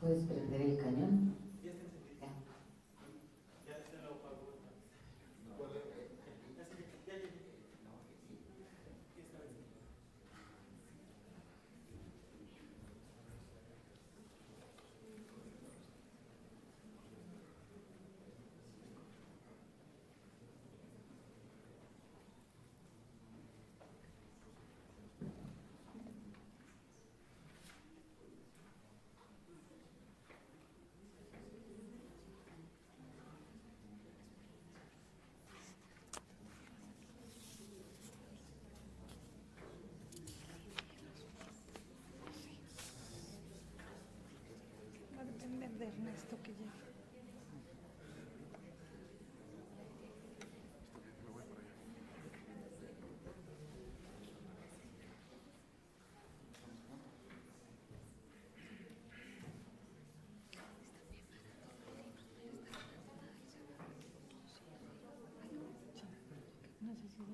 ¿Puedes prender el cañón? De Ernesto que llegue. No sé si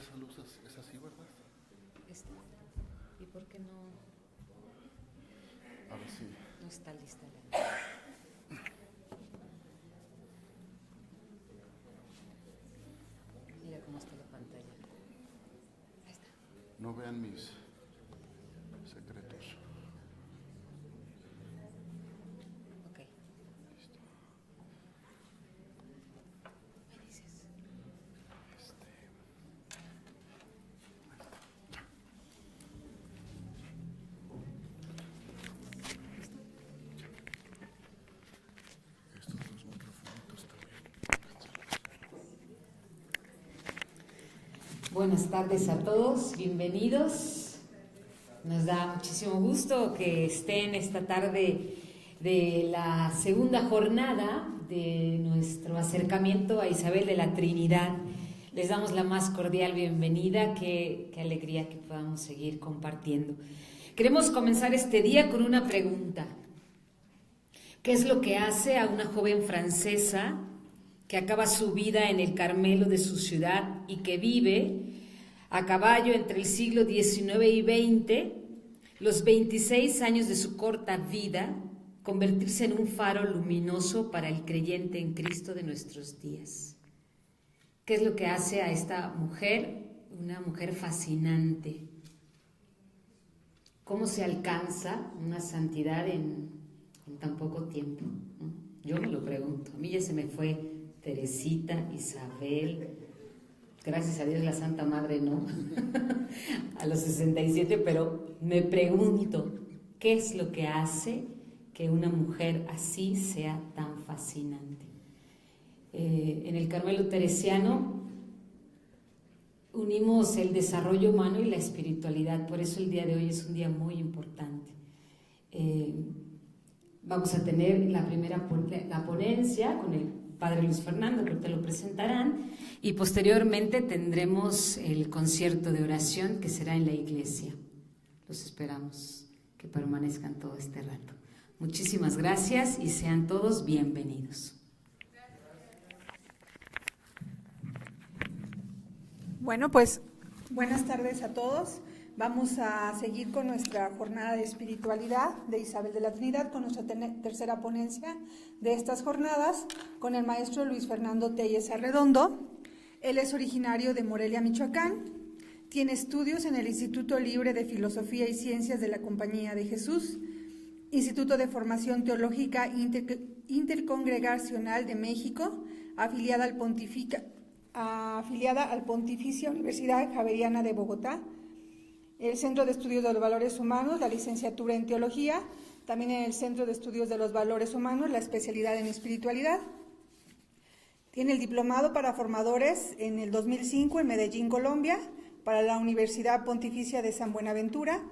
Esa luz es así, ¿verdad? ¿Y por qué no? A ver si... No está lista la... Mira cómo está la pantalla. Ahí está. No vean mis secretos. Ok. Listo. ¿Me dices? Estos dos microfonitos también. Buenas tardes a todos, bienvenidos. Nos da muchísimo gusto que estén esta tarde de la segunda jornada de nuestro acercamiento a Isabel de la Trinidad. Les damos la más cordial bienvenida, qué alegría que podamos seguir compartiendo. Queremos comenzar este día con una pregunta. ¿Qué es lo que hace a una joven francesa que acaba su vida en el Carmelo de su ciudad y que vive a caballo entre el siglo XIX y XX, los 26 años de su corta vida, convertirse en un faro luminoso para el creyente en Cristo de nuestros días? ¿Qué es lo que hace a esta mujer una mujer fascinante? ¿Cómo se alcanza una santidad en tan poco tiempo? Yo me lo pregunto. A mí ya se me fue Teresita, Isabel, gracias a Dios la Santa Madre no, a los 67, pero me pregunto, ¿qué es lo que hace que una mujer así sea tan fascinante? En el Carmelo Teresiano unimos el desarrollo humano y la espiritualidad, por eso el día de hoy es un día muy importante. Vamos a tener la ponencia con el Padre Luis Fernando, que te lo presentarán, y posteriormente tendremos el concierto de oración que será en la iglesia. Los esperamos que permanezcan todo este rato. Muchísimas gracias y sean todos bienvenidos. Bueno, pues buenas tardes a todos. Vamos a seguir con nuestra jornada de espiritualidad de Isabel de la Trinidad, con nuestra tercera ponencia de estas jornadas, con el maestro Luis Fernando Telles Arredondo. Él es originario de Morelia, Michoacán. Tiene estudios en el Instituto Libre de Filosofía y Ciencias de la Compañía de Jesús, Instituto de Formación Teológica Intercongregacional de México, afiliada al Pontificia Universidad Javeriana de Bogotá, el Centro de Estudios de los Valores Humanos, la licenciatura en Teología, también en el Centro de Estudios de los Valores Humanos, la especialidad en Espiritualidad. Tiene el diplomado para formadores en el 2005 en Medellín, Colombia, para la Universidad Pontificia de San Buenaventura,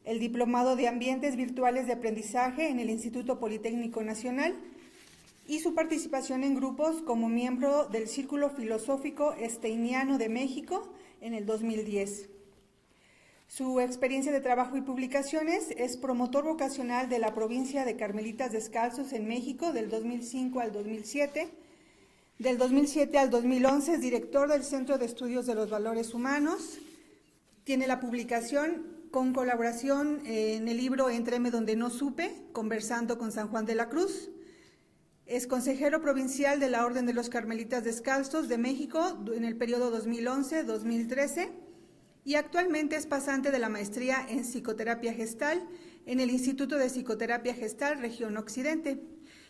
el diplomado de Ambientes Virtuales de Aprendizaje en el Instituto Politécnico Nacional y su participación en grupos como miembro del Círculo Filosófico Steiniano de México en el 2010. Su experiencia de trabajo y publicaciones es promotor vocacional de la provincia de Carmelitas Descalzos en México del 2005 al 2007. Del 2007 al 2011 es director del Centro de Estudios de los Valores Humanos. Tiene la publicación con colaboración en el libro Entréme donde no supe, conversando con San Juan de la Cruz. Es consejero provincial de la Orden de los Carmelitas Descalzos de México en el periodo 2011-2013 y actualmente es pasante de la maestría en Psicoterapia Gestal en el Instituto de Psicoterapia Gestal Región Occidente.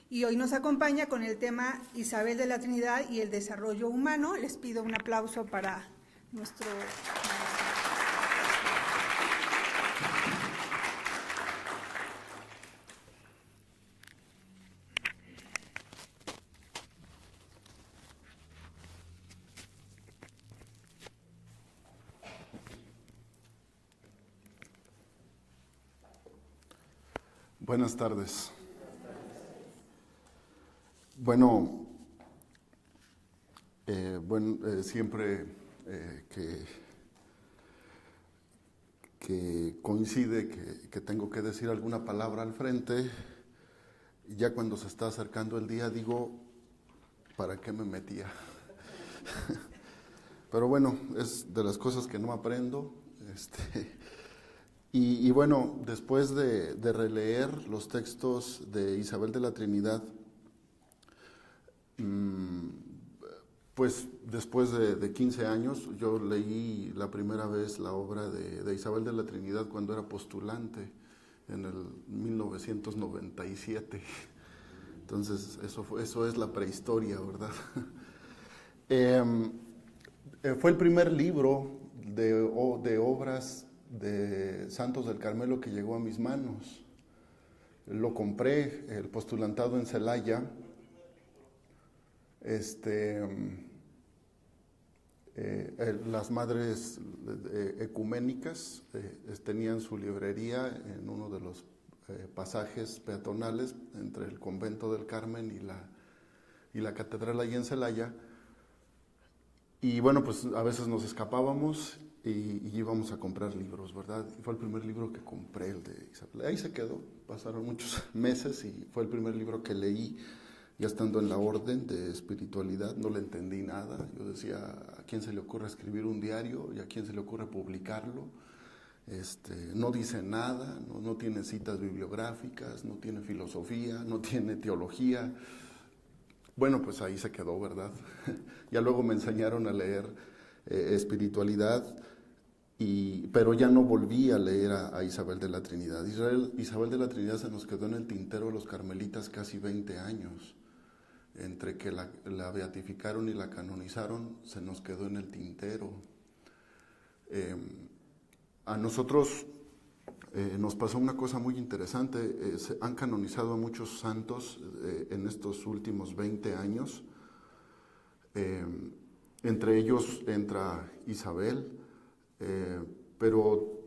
Y hoy nos acompaña con el tema Isabel de la Trinidad y el desarrollo humano. Les pido un aplauso para nuestro maestro. Buenas tardes. Bueno, siempre que coincide que tengo que decir alguna palabra al frente, ya cuando se está acercando el día digo, ¿para qué me metía? Pero bueno, es de las cosas que no aprendo. Y bueno, después de releer los textos de Isabel de la Trinidad, pues después de 15 años, yo leí la primera vez la obra de Isabel de la Trinidad cuando era postulante, en el 1997. Entonces, eso es la prehistoria, ¿verdad? Fue el primer libro de obras de Santos del Carmelo que llegó a mis manos. Lo compré, el postulantado en Celaya. Las madres ecuménicas tenían su librería en uno de los pasajes peatonales entre el convento del Carmen y la catedral ahí en Celaya. Y bueno, pues a veces nos escapábamos y íbamos a comprar libros, ¿verdad? Y fue el primer libro que compré, el de Isabel. Ahí se quedó, pasaron muchos meses y fue el primer libro que leí, ya estando en la orden de espiritualidad. No le entendí nada. Yo decía, ¿a quién se le ocurre escribir un diario y a quién se le ocurre publicarlo? No dice nada, no tiene citas bibliográficas, no tiene filosofía, no tiene teología. Bueno, pues ahí se quedó, ¿verdad? Ya luego me enseñaron a leer espiritualidad, pero ya no volví a leer a Isabel de la Trinidad. Isabel de la Trinidad se nos quedó en el tintero de los carmelitas casi 20 años. Entre que la beatificaron y la canonizaron, se nos quedó en el tintero. A nosotros nos pasó una cosa muy interesante. Se han canonizado a muchos santos en estos últimos 20 años. Entre ellos entra Isabel, pero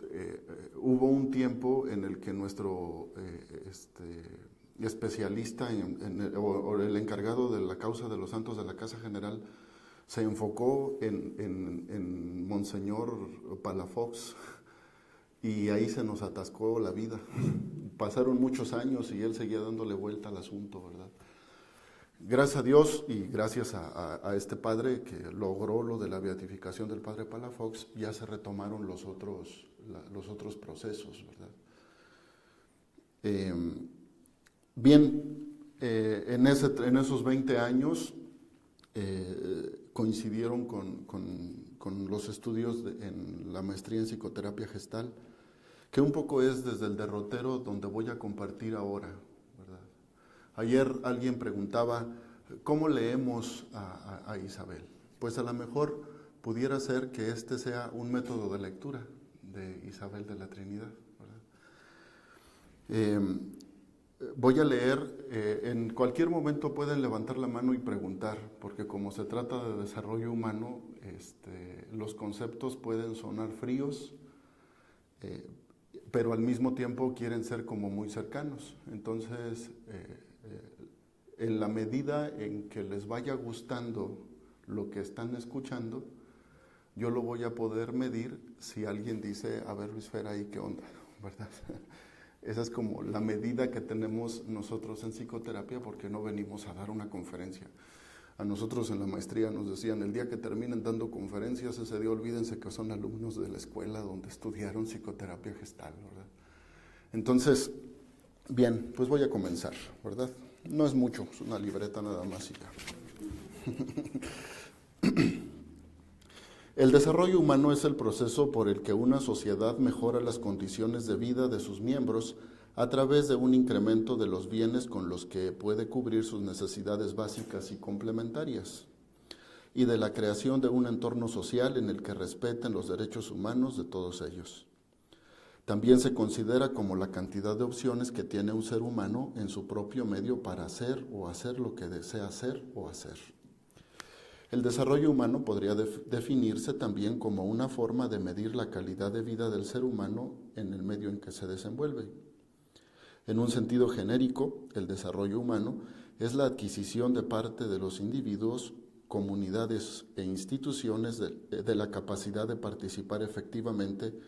hubo un tiempo en el que nuestro especialista o el encargado de la causa de los santos de la Casa General se enfocó en Monseñor Palafox, y ahí se nos atascó la vida. Pasaron muchos años y él seguía dándole vuelta al asunto, ¿verdad? Gracias a Dios y gracias a este padre que logró lo de la beatificación del padre Palafox, ya se retomaron los otros procesos, ¿verdad? En esos 20 años coincidieron con los estudios en la maestría en psicoterapia gestal, que un poco es desde el derrotero donde voy a compartir ahora, ¿verdad? Ayer alguien preguntaba, ¿cómo leemos a Isabel? Pues a lo mejor pudiera ser que este sea un método de lectura de Isabel de la Trinidad, ¿verdad? Voy a leer, en cualquier momento pueden levantar la mano y preguntar, porque como se trata de desarrollo humano, los conceptos pueden sonar fríos, pero al mismo tiempo quieren ser como muy cercanos. Entonces, en la medida en que les vaya gustando lo que están escuchando, yo lo voy a poder medir si alguien dice, a ver Luis Fer, ahí qué onda, ¿verdad? Esa es como la medida que tenemos nosotros en psicoterapia, porque no venimos a dar una conferencia. A nosotros en la maestría nos decían, el día que terminen dando conferencias, ese día olvídense que son alumnos de la escuela donde estudiaron psicoterapia gestal, ¿verdad? Entonces, bien, pues voy a comenzar, ¿verdad? No es mucho, es una libreta nada más y ya. El desarrollo humano es el proceso por el que una sociedad mejora las condiciones de vida de sus miembros a través de un incremento de los bienes con los que puede cubrir sus necesidades básicas y complementarias, y de la creación de un entorno social en el que respeten los derechos humanos de todos ellos. También se considera como la cantidad de opciones que tiene un ser humano en su propio medio para hacer o hacer lo que desea hacer o hacer. El desarrollo humano podría definirse también como una forma de medir la calidad de vida del ser humano en el medio en que se desenvuelve. En un sentido genérico, el desarrollo humano es la adquisición de parte de los individuos, comunidades e instituciones de la capacidad de participar efectivamente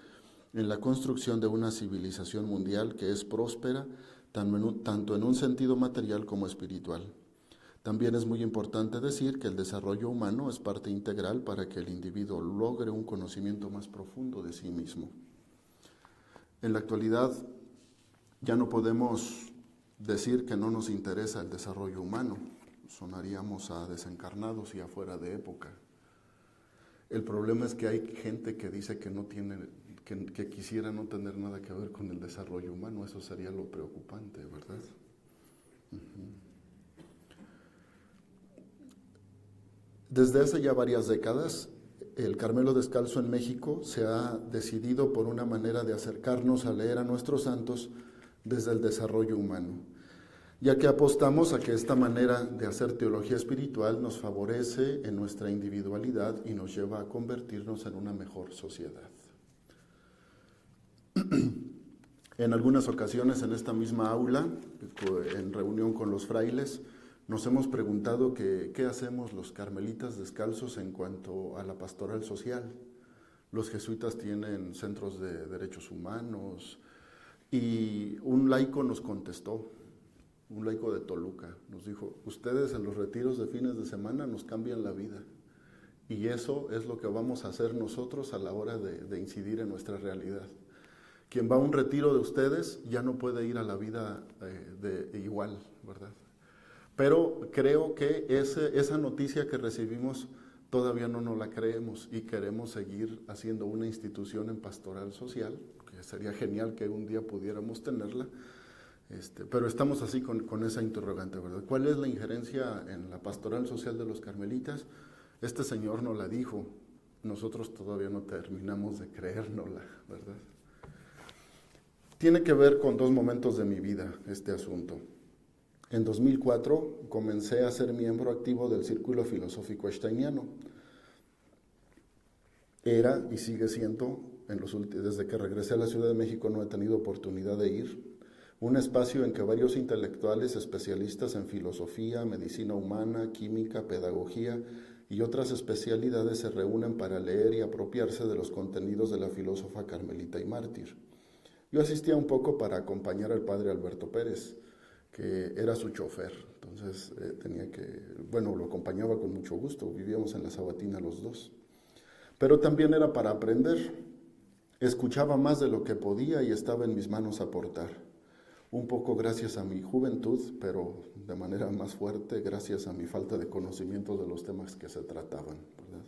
en la construcción de una civilización mundial que es próspera tanto en un sentido material como espiritual. También es muy importante decir que el desarrollo humano es parte integral para que el individuo logre un conocimiento más profundo de sí mismo. En la actualidad ya no podemos decir que no nos interesa el desarrollo humano, sonaríamos a desencarnados y a fuera de época. El problema es que hay gente que dice que no tiene, que quisiera no tener nada que ver con el desarrollo humano. Eso sería lo preocupante, ¿verdad? Desde hace ya varias décadas, el Carmelo Descalzo en México se ha decidido por una manera de acercarnos a leer a nuestros santos desde el desarrollo humano, ya que apostamos a que esta manera de hacer teología espiritual nos favorece en nuestra individualidad y nos lleva a convertirnos en una mejor sociedad. En algunas ocasiones en esta misma aula, en reunión con los frailes, nos hemos preguntado qué hacemos los carmelitas descalzos en cuanto a la pastoral social. Los jesuitas tienen centros de derechos humanos y un laico nos contestó, un laico de Toluca, nos dijo, ustedes en los retiros de fines de semana nos cambian la vida y eso es lo que vamos a hacer nosotros a la hora de incidir en nuestra realidad. Quien va a un retiro de ustedes ya no puede ir a la vida igual, ¿verdad? Pero creo que esa noticia que recibimos todavía no nos la creemos y queremos seguir haciendo una institución en pastoral social, que sería genial que un día pudiéramos tenerla, pero estamos así con esa interrogante, ¿verdad? ¿Cuál es la injerencia en la pastoral social de los carmelitas? Este señor nos la dijo, nosotros todavía no terminamos de creérnosla, ¿verdad? Tiene que ver con dos momentos de mi vida este asunto. En 2004 comencé a ser miembro activo del Círculo Filosófico Steiniano. Era y sigue siendo, desde que regresé a la Ciudad de México no he tenido oportunidad de ir, un espacio en que varios intelectuales especialistas en filosofía, medicina humana, química, pedagogía y otras especialidades se reúnen para leer y apropiarse de los contenidos de la filósofa carmelita y mártir. Yo asistía un poco para acompañar al padre Alberto Pérez, que era su chofer, entonces lo acompañaba con mucho gusto, vivíamos en la Sabatina los dos. Pero también era para aprender, escuchaba más de lo que podía y estaba en mis manos aportar. Un poco gracias a mi juventud, pero de manera más fuerte gracias a mi falta de conocimiento de los temas que se trataban, ¿verdad?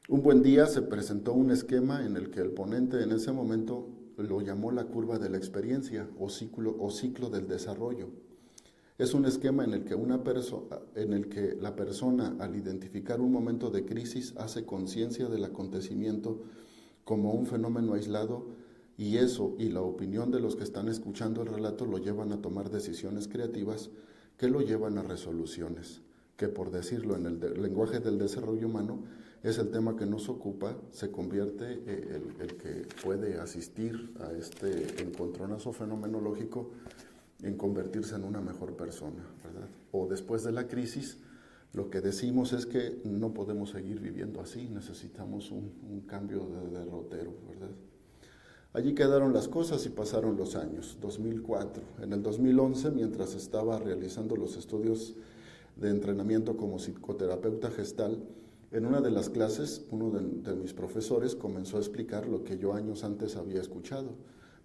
Un buen día se presentó un esquema en el que el ponente en ese momento lo llamó la curva de la experiencia o ciclo del desarrollo. Es un esquema en el que la persona, al identificar un momento de crisis, hace conciencia del acontecimiento como un fenómeno aislado y eso y la opinión de los que están escuchando el relato lo llevan a tomar decisiones creativas que lo llevan a resoluciones, que por decirlo en el lenguaje del desarrollo humano, es el tema que nos ocupa, se convierte el que puede asistir a este encontronazo fenomenológico en convertirse en una mejor persona, ¿verdad? O después de la crisis, lo que decimos es que no podemos seguir viviendo así, necesitamos un cambio de derrotero, ¿verdad? Allí quedaron las cosas y pasaron los años, 2004. En el 2011, mientras estaba realizando los estudios de entrenamiento como psicoterapeuta gestal, en una de las clases, uno de mis profesores comenzó a explicar lo que yo años antes había escuchado.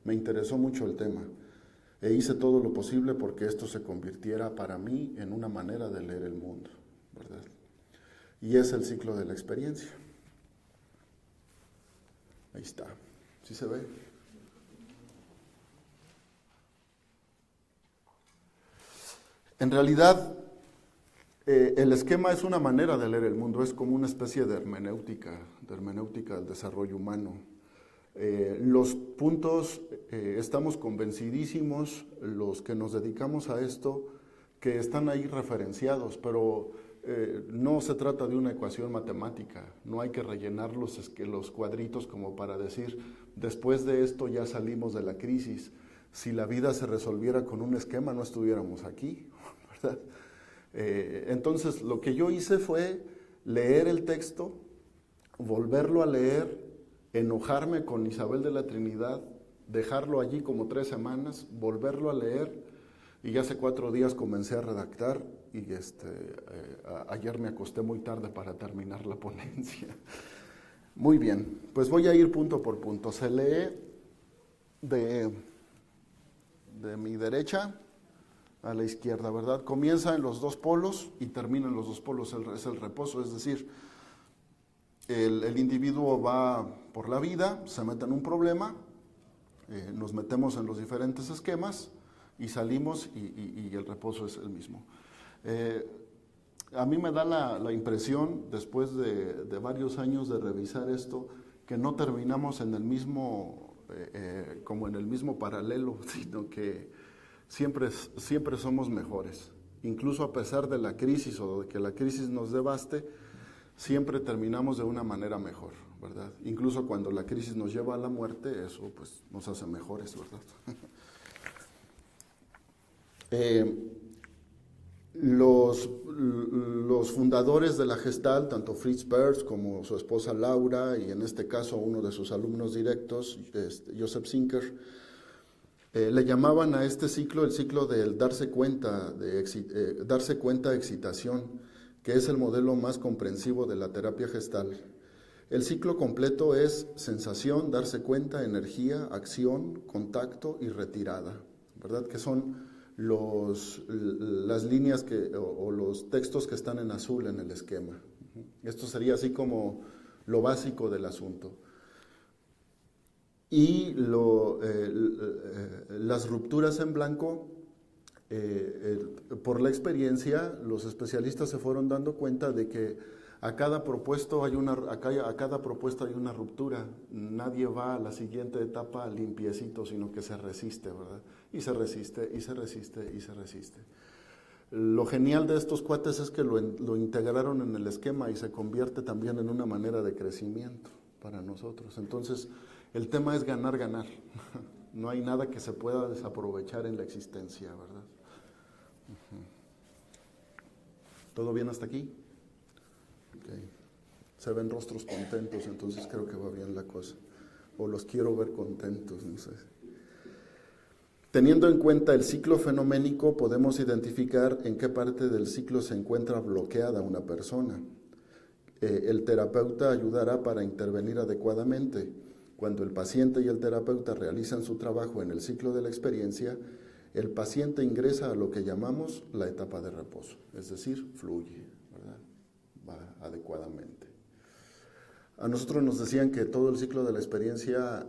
Me interesó mucho el tema e hice todo lo posible porque esto se convirtiera para mí en una manera de leer el mundo, ¿verdad? Y es el ciclo de la experiencia. Ahí está. ¿Sí se ve? En realidad, el esquema es una manera de leer el mundo, es como una especie de hermenéutica del desarrollo humano. Los puntos, estamos convencidísimos, los que nos dedicamos a esto, que están ahí referenciados, pero no se trata de una ecuación matemática, no hay que rellenar los cuadritos como para decir, después de esto ya salimos de la crisis. Si la vida se resolviera con un esquema, no estuviéramos aquí, ¿verdad? Entonces, lo que yo hice fue leer el texto, volverlo a leer, enojarme con Isabel de la Trinidad, dejarlo allí como 3 semanas, volverlo a leer, y ya hace 4 días comencé a redactar, y ayer me acosté muy tarde para terminar la ponencia. Muy bien, pues voy a ir punto por punto. Se lee de mi derecha a la izquierda, ¿verdad? Comienza en los 2 polos y termina en los 2 polos, es el reposo, es decir, el individuo va por la vida, se mete en un problema, nos metemos en los diferentes esquemas y salimos y el reposo es el mismo. A mí me da la impresión, después de varios años de revisar esto, que no terminamos en el mismo, como en el mismo paralelo, sino que siempre somos mejores. Incluso a pesar de la crisis o de que la crisis nos devaste, siempre terminamos de una manera mejor, ¿verdad? Incluso cuando la crisis nos lleva a la muerte, eso pues nos hace mejores, ¿verdad? Los fundadores de la Gestalt, tanto Fritz Perls como su esposa Laura, y en este caso uno de sus alumnos directos, Joseph Zinker, le llamaban a este ciclo el ciclo del darse cuenta excitación, que es el modelo más comprensivo de la terapia gestal. El ciclo completo es sensación, darse cuenta, energía, acción, contacto y retirada, ¿verdad? Que son las líneas o los textos que están en azul en el esquema. Esto sería así como lo básico del asunto. Y las rupturas en blanco, por la experiencia, los especialistas se fueron dando cuenta de que a cada propuesta hay una ruptura. Nadie va a la siguiente etapa limpiecito, sino que se resiste, ¿verdad? Y se resiste, y se resiste, y se resiste. Lo genial de estos cuates es que lo integraron en el esquema y se convierte también en una manera de crecimiento para nosotros. Entonces, el tema es ganar, ganar. No hay nada que se pueda desaprovechar en la existencia, ¿verdad? ¿Todo bien hasta aquí? Okay. Se ven rostros contentos, entonces creo que va bien la cosa. O los quiero ver contentos, no sé. Teniendo en cuenta el ciclo fenoménico, podemos identificar en qué parte del ciclo se encuentra bloqueada una persona. El terapeuta ayudará para intervenir adecuadamente. Cuando el paciente y el terapeuta realizan su trabajo en el ciclo de la experiencia, el paciente ingresa a lo que llamamos la etapa de reposo, es decir, fluye, ¿verdad? Va adecuadamente. A nosotros nos decían que todo el ciclo de la experiencia,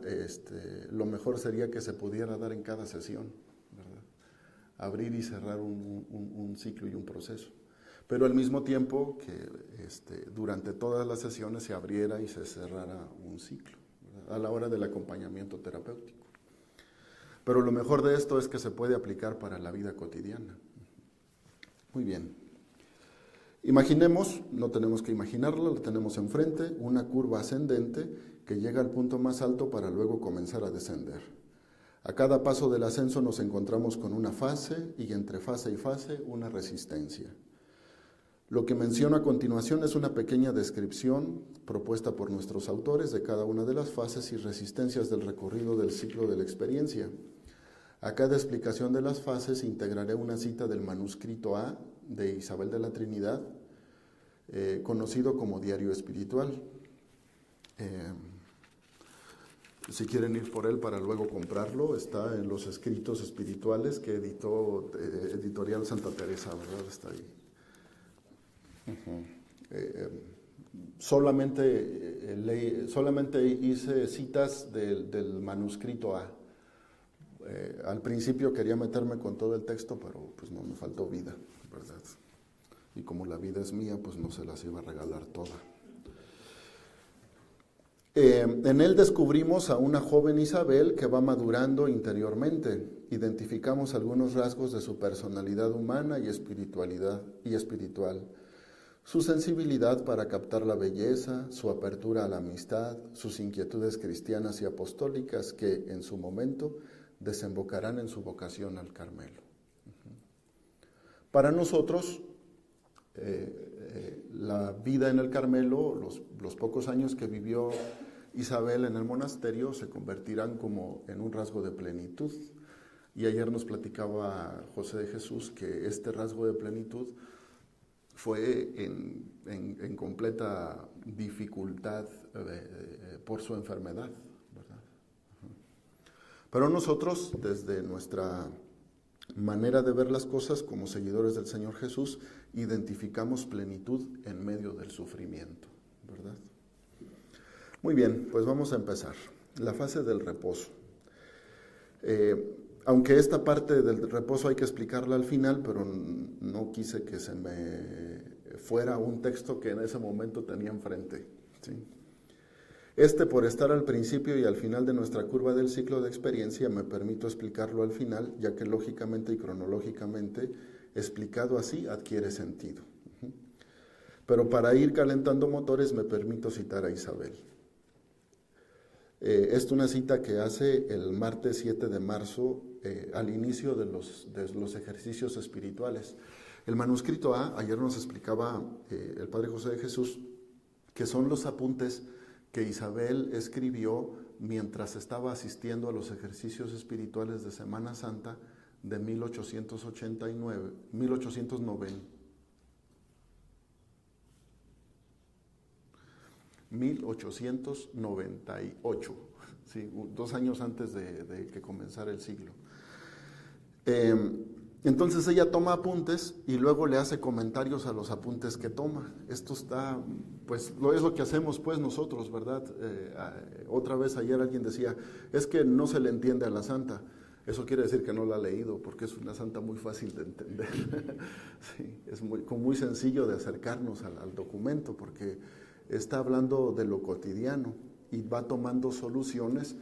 lo mejor sería que se pudiera dar en cada sesión, ¿verdad? Abrir y cerrar un ciclo y un proceso. Pero al mismo tiempo que durante todas las sesiones se abriera y se cerrara un ciclo, ¿verdad? A la hora del acompañamiento terapéutico. Pero lo mejor de esto es que se puede aplicar para la vida cotidiana. Muy bien. Imaginemos, no tenemos que imaginarla, la tenemos enfrente, una curva ascendente que llega al punto más alto para luego comenzar a descender. A cada paso del ascenso nos encontramos con una fase y entre fase y fase una resistencia. Lo que menciono a continuación es una pequeña descripción propuesta por nuestros autores de cada una de las fases y resistencias del recorrido del ciclo de la experiencia. A cada explicación de las fases integraré una cita del manuscrito A de Isabel de la Trinidad, conocido como Diario Espiritual. Si quieren ir por él para luego comprarlo, está en los escritos espirituales que editó Editorial Santa Teresa, ¿verdad? Está ahí. Solamente hice citas del manuscrito A. Al principio quería meterme con todo el texto, pero pues no, me faltó vida, ¿verdad? Y como la vida es mía, pues no se las iba a regalar toda. En él descubrimos a una joven Isabel que va madurando interiormente. Identificamos algunos rasgos de su personalidad humana y espiritual. Su sensibilidad para captar la belleza, su apertura a la amistad, sus inquietudes cristianas y apostólicas que, en su momento, desembocarán en su vocación al Carmelo. Para nosotros, la vida en el Carmelo, los pocos años que vivió Isabel en el monasterio, se convertirán como en un rasgo de plenitud. Y ayer nos platicaba José de Jesús que este rasgo de plenitud fue en completa dificultad por su enfermedad, ¿verdad? Pero nosotros, desde nuestra manera de ver las cosas como seguidores del Señor Jesús, identificamos plenitud en medio del sufrimiento, ¿verdad? Muy bien, pues vamos a empezar. La fase del reposo. Aunque esta parte del reposo hay que explicarla al final, pero no quise que se me fuera un texto que en ese momento tenía enfrente, ¿sí? Por estar al principio y al final de nuestra curva del ciclo de experiencia, me permito explicarlo al final, ya que lógicamente y cronológicamente, explicado así, adquiere sentido. Pero para ir calentando motores, me permito citar a Isabel. Esta es una cita que hace el martes 7 de marzo, al inicio de los ejercicios espirituales. El manuscrito A, ayer nos explicaba el Padre José de Jesús, que son los apuntes que Isabel escribió mientras estaba asistiendo a los ejercicios espirituales de Semana Santa de 1898, ¿sí? 2 años antes de que comenzara el siglo. Entonces ella toma apuntes y luego le hace comentarios a los apuntes que toma. Esto está, pues, es lo que hacemos pues nosotros, ¿verdad? Otra vez ayer alguien decía, es que no se le entiende a la santa. Eso quiere decir que no la ha leído, porque es una santa muy fácil de entender. Sí, es muy sencillo de acercarnos al documento, porque está hablando de lo cotidiano y va tomando soluciones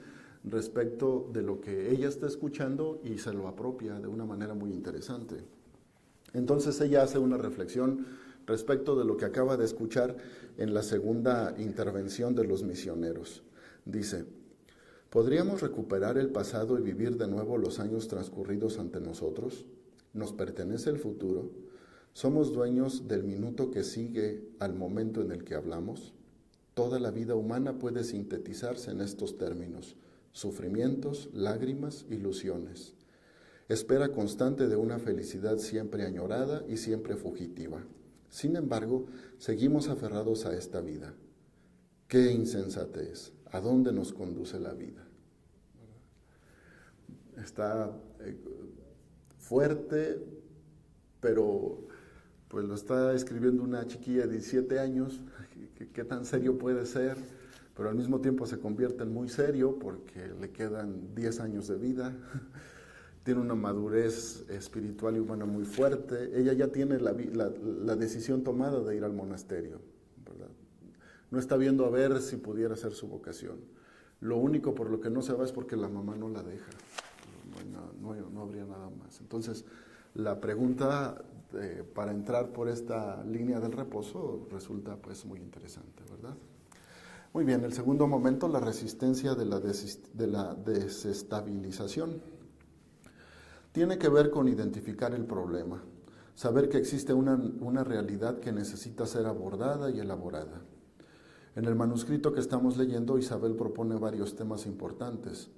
respecto de lo que ella está escuchando y se lo apropia de una manera muy interesante. Entonces ella hace una reflexión respecto de lo que acaba de escuchar en la segunda intervención de los misioneros. Dice, ¿podríamos recuperar el pasado y vivir de nuevo los años transcurridos ante nosotros? ¿Nos pertenece el futuro? ¿Somos dueños del minuto que sigue al momento en el que hablamos? Toda la vida humana puede sintetizarse en estos términos: sufrimientos, lágrimas, ilusiones. Espera constante de una felicidad siempre añorada y siempre fugitiva. Sin embargo, seguimos aferrados a esta vida. ¡Qué insensatez! ¿A dónde nos conduce la vida? Está fuerte, pero pues lo está escribiendo una chiquilla de 17 años. ¿Qué tan serio puede ser? Pero al mismo tiempo se convierte en muy serio porque le quedan 10 años de vida. Tiene una madurez espiritual y humana muy fuerte. Ella ya tiene la decisión tomada de ir al monasterio, ¿verdad? No está viendo a ver si pudiera ser su vocación. Lo único por lo que no se va es porque la mamá no la deja. No habría nada más. Entonces, la pregunta para entrar por esta línea del reposo resulta pues muy interesante, ¿verdad? Muy bien, el segundo momento, la resistencia de la desestabilización. Tiene que ver con identificar el problema, saber que existe una realidad que necesita ser abordada y elaborada. En el manuscrito que estamos leyendo, Isabel propone varios temas importantes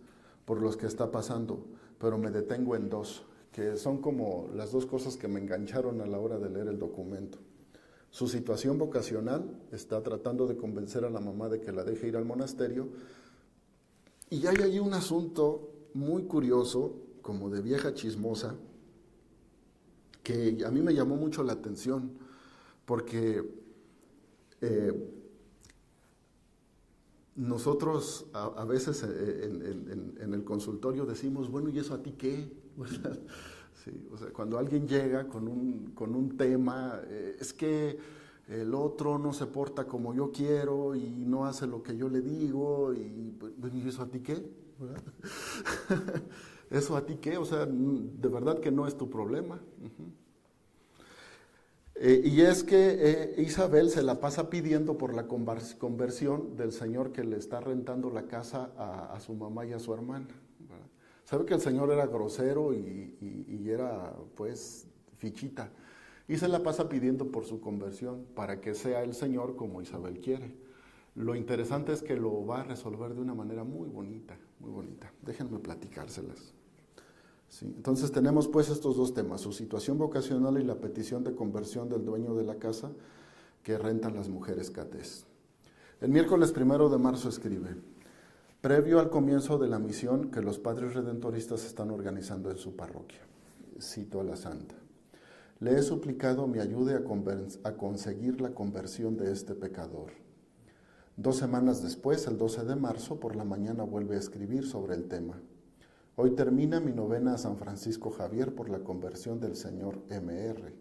por los que está pasando, pero me detengo en dos, que son como las dos cosas que me engancharon a la hora de leer el documento. Su situación vocacional, está tratando de convencer a la mamá de que la deje ir al monasterio, y hay ahí un asunto muy curioso, como de vieja chismosa, que a mí me llamó mucho la atención, porque nosotros a veces en el consultorio decimos, bueno, ¿y eso a ti qué? Sí, o sea, cuando alguien llega con un tema, es que el otro no se porta como yo quiero y no hace lo que yo le digo, y ¿eso a ti qué? ¿Eso a ti qué? O sea, de verdad que no es tu problema. Y es que Isabel se la pasa pidiendo por la conversión del señor que le está rentando la casa a su mamá y a su hermana. ¿Verdad? Sabe que el señor era grosero y era, pues, fichita. Y se la pasa pidiendo por su conversión para que sea el señor como Isabel quiere. Lo interesante es que lo va a resolver de una manera muy bonita, muy bonita. Déjenme platicárselas. Sí, entonces tenemos pues estos dos temas, su situación vocacional y la petición de conversión del dueño de la casa que rentan las mujeres catés. El miércoles 1 de marzo escribe: previo al comienzo de la misión que los padres redentoristas están organizando en su parroquia. Cito a la santa: le he suplicado me ayude a conseguir la conversión de este pecador. 2 semanas después, el 12 de marzo, por la mañana vuelve a escribir sobre el tema. Hoy termina mi novena a San Francisco Javier por la conversión del señor M.R.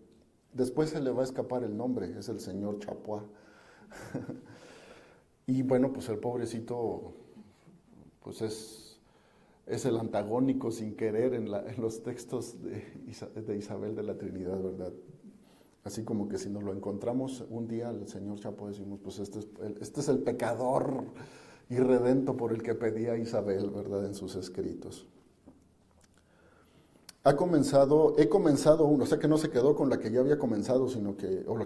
Después se le va a escapar el nombre, es el señor Chapois. Y bueno, pues el pobrecito, pues es el antagónico sin querer en los textos de Isabel de la Trinidad, ¿verdad? Así como que si nos lo encontramos un día al señor Chapois, decimos, pues este es el pecador irredento por el que pedía Isabel, ¿verdad?, en sus escritos. He comenzado uno, o sea que no se quedó con la que ya había comenzado,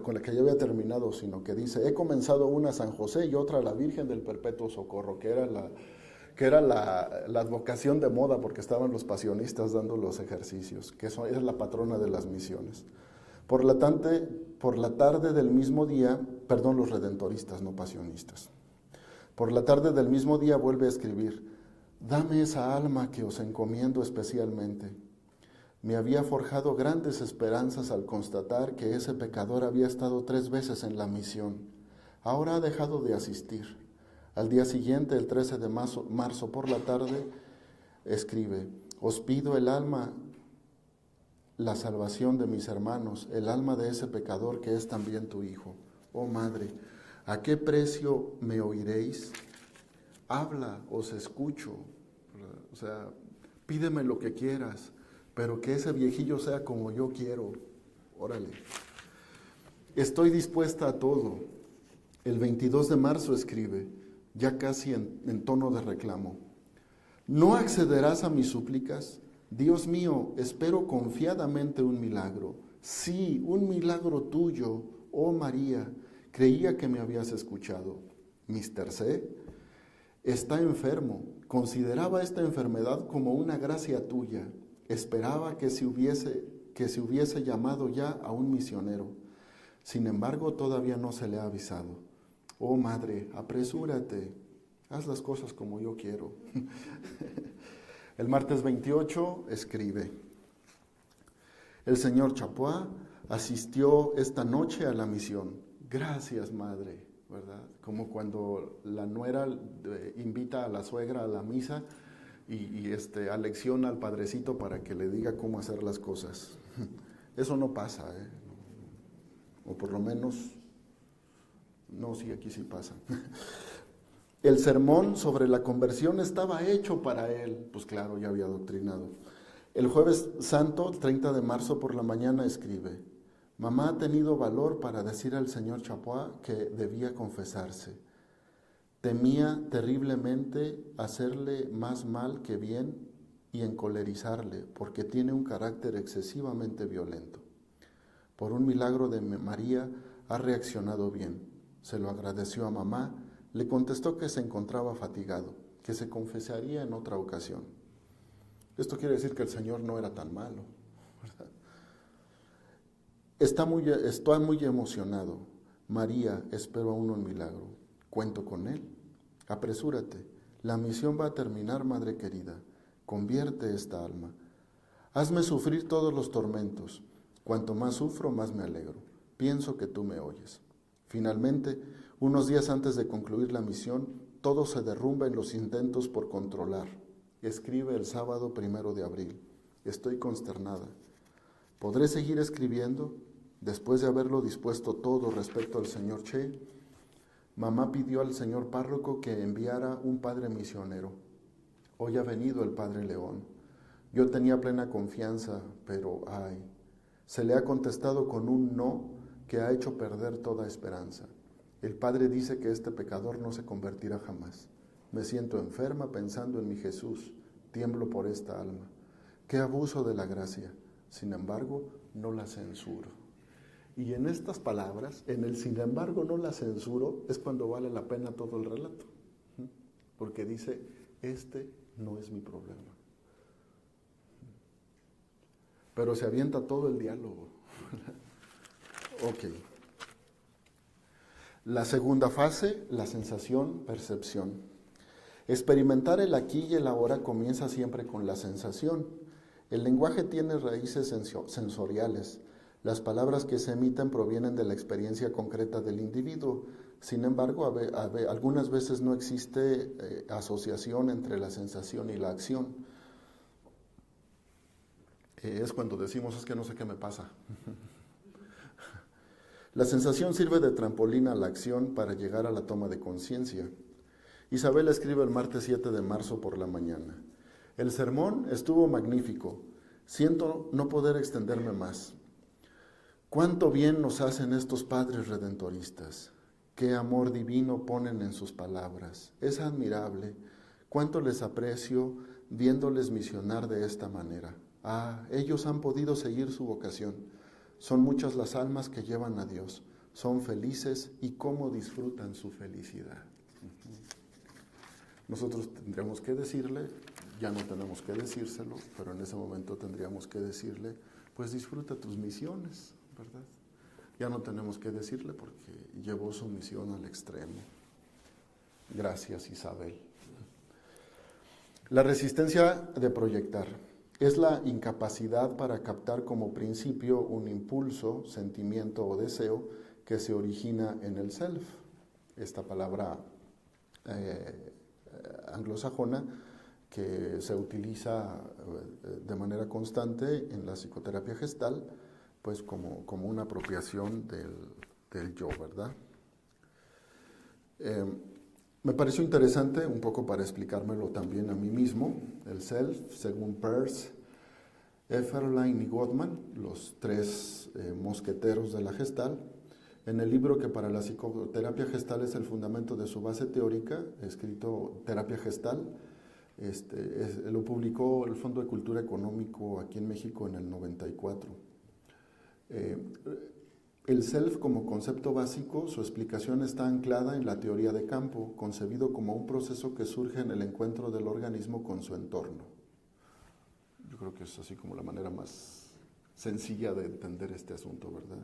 con la que ya había terminado, sino que dice, he comenzado una a San José y otra a la Virgen del Perpetuo Socorro, que era la advocación de moda porque estaban los pasionistas dando los ejercicios, que eso es la patrona de las misiones. Por la tarde del mismo día, perdón, los redentoristas, no pasionistas. Por la tarde del mismo día vuelve a escribir, dame esa alma que os encomiendo especialmente. Me había forjado grandes esperanzas al constatar que ese pecador había estado 3 veces en la misión. Ahora ha dejado de asistir. Al día siguiente, el 13 de marzo por la tarde, escribe, os pido el alma, la salvación de mis hermanos, el alma de ese pecador que es también tu hijo. Oh Madre, ¿a qué precio me oiréis? Habla, os escucho. O sea, pídeme lo que quieras, pero que ese viejillo sea como yo quiero. Órale. Estoy dispuesta a todo. El 22 de marzo escribe, ya casi en tono de reclamo. ¿No accederás a mis súplicas? Dios mío, espero confiadamente un milagro. Sí, un milagro tuyo, oh María. Creía que me habías escuchado. Mr. C. está enfermo. Consideraba esta enfermedad como una gracia tuya. Esperaba que se hubiese llamado ya a un misionero. Sin embargo, todavía no se le ha avisado. Oh Madre, apresúrate. Haz las cosas como yo quiero. El martes 28 escribe, el señor Chapois asistió esta noche a la misión. Gracias, Madre, ¿verdad? Como cuando la nuera invita a la suegra a la misa y alecciona al padrecito para que le diga cómo hacer las cosas. Eso no pasa, o por lo menos, no, sí, aquí sí pasa. El sermón sobre la conversión estaba hecho para él, pues claro, ya había doctrinado. El jueves santo, 30 de marzo por la mañana, escribe, mamá ha tenido valor para decir al señor Chapois que debía confesarse. Temía terriblemente hacerle más mal que bien y encolerizarle, porque tiene un carácter excesivamente violento. Por un milagro de María ha reaccionado bien. Se lo agradeció a mamá, le contestó que se encontraba fatigado, que se confesaría en otra ocasión. Esto quiere decir que el Señor no era tan malo, ¿verdad? Está muy emocionado. María, espero aún un milagro. Cuento con él. Apresúrate. La misión va a terminar, madre querida. Convierte esta alma. Hazme sufrir todos los tormentos. Cuanto más sufro, más me alegro. Pienso que tú me oyes. Finalmente, unos días antes de concluir la misión, todo se derrumba en los intentos por controlar. Escribe el sábado 1 de abril. Estoy consternada. ¿Podré seguir escribiendo? Después de haberlo dispuesto todo respecto al señor Che, mamá pidió al señor párroco que enviara un padre misionero. Hoy ha venido el padre León. Yo tenía plena confianza, pero se le ha contestado con un no que ha hecho perder toda esperanza. El padre dice que este pecador no se convertirá jamás. Me siento enferma pensando en mi Jesús, tiemblo por esta alma. Qué abuso de la gracia. Sin embargo, no la censuro. Y en estas palabras, en el sin embargo no la censuro, es cuando vale la pena todo el relato. Porque dice, este no es mi problema. Pero se avienta todo el diálogo. Ok. La segunda fase, la sensación-percepción. Experimentar el aquí y el ahora comienza siempre con la sensación. El lenguaje tiene raíces sensoriales. Las palabras que se emiten provienen de la experiencia concreta del individuo. Sin embargo, algunas veces no existe asociación entre la sensación y la acción. Es cuando decimos, es que no sé qué me pasa. La sensación sirve de trampolín a la acción para llegar a la toma de conciencia. Isabel escribe el martes 7 de marzo por la mañana. El sermón estuvo magnífico. Siento no poder extenderme más. Cuánto bien nos hacen estos padres redentoristas. Qué amor divino ponen en sus palabras. Es admirable. Cuánto les aprecio viéndoles misionar de esta manera. Ellos han podido seguir su vocación. Son muchas las almas que llevan a Dios. Son felices y cómo disfrutan su felicidad. Nosotros tendríamos que decirle, ya no tenemos que decírselo, pero en ese momento tendríamos que decirle, pues disfruta tus misiones, ¿verdad? Ya no tenemos que decirle porque llevó su misión al extremo. Gracias, Isabel. La resistencia de proyectar es la incapacidad para captar como principio un impulso, sentimiento o deseo que se origina en el self. Esta palabra anglosajona que se utiliza de manera constante en la psicoterapia gestal, pues como una apropiación del yo, ¿verdad? Me pareció interesante, un poco para explicármelo también a mí mismo, el self, según Peirce, Efferlein y Gottman, los tres mosqueteros de la gestal, en el libro que para la psicoterapia gestal es el fundamento de su base teórica, escrito Terapia Gestal, lo publicó el Fondo de Cultura Económico aquí en México en el 94. El self como concepto básico, su explicación está anclada en la teoría de campo, concebido como un proceso que surge en el encuentro del organismo con su entorno. Yo creo que es así como la manera más sencilla de entender este asunto, ¿verdad?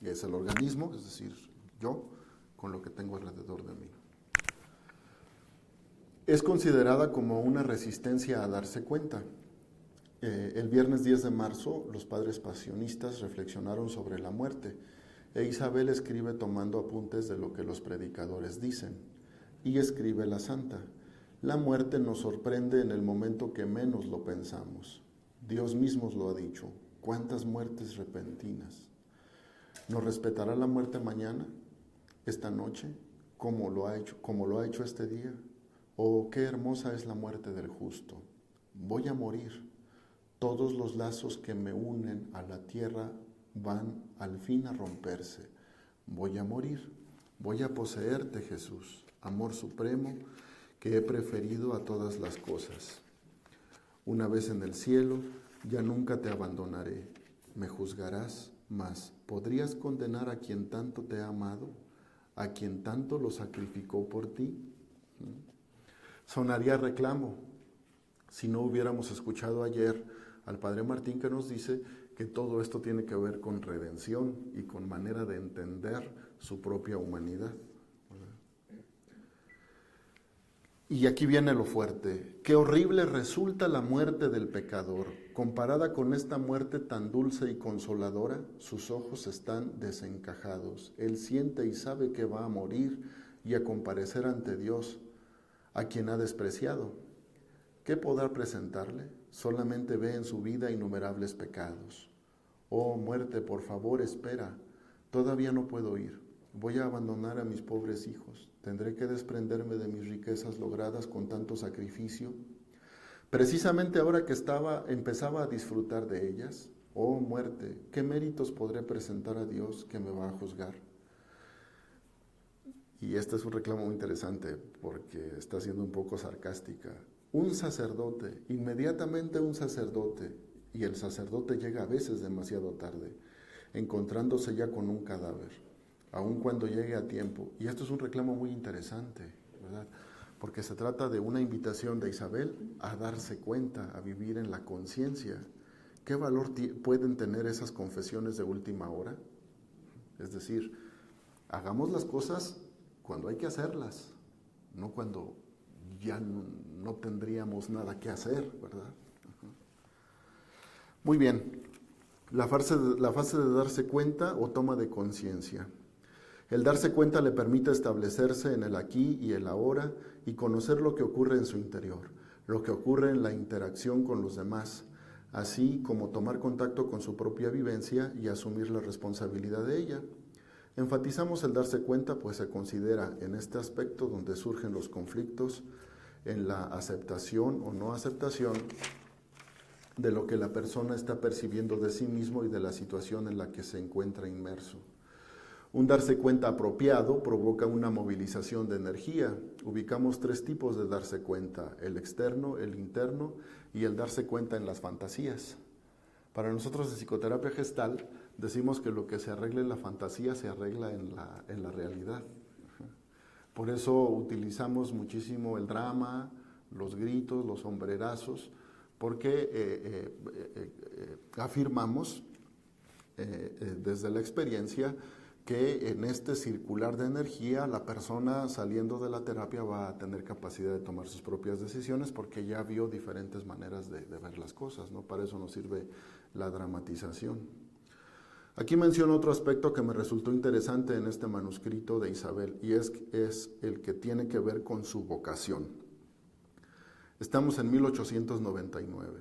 Es el organismo, es decir, yo, con lo que tengo alrededor de mí. Es considerada como una resistencia a darse cuenta. El viernes 10 de marzo, los padres pasionistas reflexionaron sobre la muerte, e Isabel escribe tomando apuntes de lo que los predicadores dicen. Y escribe la santa: la muerte nos sorprende en el momento que menos lo pensamos. Dios mismo lo ha dicho. ¿Cuántas muertes repentinas? ¿Nos respetará la muerte mañana, esta noche, como lo ha hecho este día? Oh, qué hermosa es la muerte del justo. Voy a morir. Todos los lazos que me unen a la tierra van al fin a romperse. Voy a morir. Voy a poseerte, Jesús, amor supremo que he preferido a todas las cosas. Una vez en el cielo, ya nunca te abandonaré. Me juzgarás, mas ¿podrías condenar a quien tanto te ha amado? ¿A quien tanto lo sacrificó por ti? Sonaría reclamo si no hubiéramos escuchado ayer al Padre Martín, que nos dice que todo esto tiene que ver con redención y con manera de entender su propia humanidad. Y aquí viene lo fuerte. Qué horrible resulta la muerte del pecador. Comparada con esta muerte tan dulce y consoladora, sus ojos están desencajados. Él siente y sabe que va a morir y a comparecer ante Dios, a quien ha despreciado. ¿Qué podrá presentarle? Solamente ve en su vida innumerables pecados. Oh muerte, por favor, espera. Todavía no puedo ir. Voy a abandonar a mis pobres hijos. Tendré que desprenderme de mis riquezas logradas con tanto sacrificio. Precisamente ahora que empezaba a disfrutar de ellas. Oh muerte, ¿qué méritos podré presentar a Dios que me va a juzgar? Y este es un reclamo muy interesante porque está siendo un poco sarcástica. Un sacerdote, inmediatamente un sacerdote, y el sacerdote llega a veces demasiado tarde, encontrándose ya con un cadáver, aun cuando llegue a tiempo. Y esto es un reclamo muy interesante, ¿verdad? Porque se trata de una invitación de Isabel a darse cuenta, a vivir en la conciencia. ¿Qué valor pueden tener esas confesiones de última hora? Es decir, hagamos las cosas cuando hay que hacerlas, no cuando ya no tendríamos nada que hacer, ¿verdad? Muy bien, la fase de darse cuenta o toma de conciencia. El darse cuenta le permite establecerse en el aquí y el ahora y conocer lo que ocurre en su interior, lo que ocurre en la interacción con los demás, así como tomar contacto con su propia vivencia y asumir la responsabilidad de ella. Enfatizamos el darse cuenta, pues se considera en este aspecto donde surgen los conflictos, en la aceptación o no aceptación de lo que la persona está percibiendo de sí mismo y de la situación en la que se encuentra inmerso. Un darse cuenta apropiado provoca una movilización de energía. Ubicamos 3 tipos de darse cuenta: el externo, el interno y el darse cuenta en las fantasías. Para nosotros de psicoterapia gestal decimos que lo que se arregla en la fantasía se arregla en la realidad. Por eso utilizamos muchísimo el drama, los gritos, los sombrerazos, porque afirmamos desde la experiencia que en este circular de energía la persona saliendo de la terapia va a tener capacidad de tomar sus propias decisiones porque ya vio diferentes maneras de ver las cosas, ¿no? Para eso nos sirve la dramatización. Aquí menciono otro aspecto que me resultó interesante en este manuscrito de Isabel y es el que tiene que ver con su vocación. Estamos en 1899.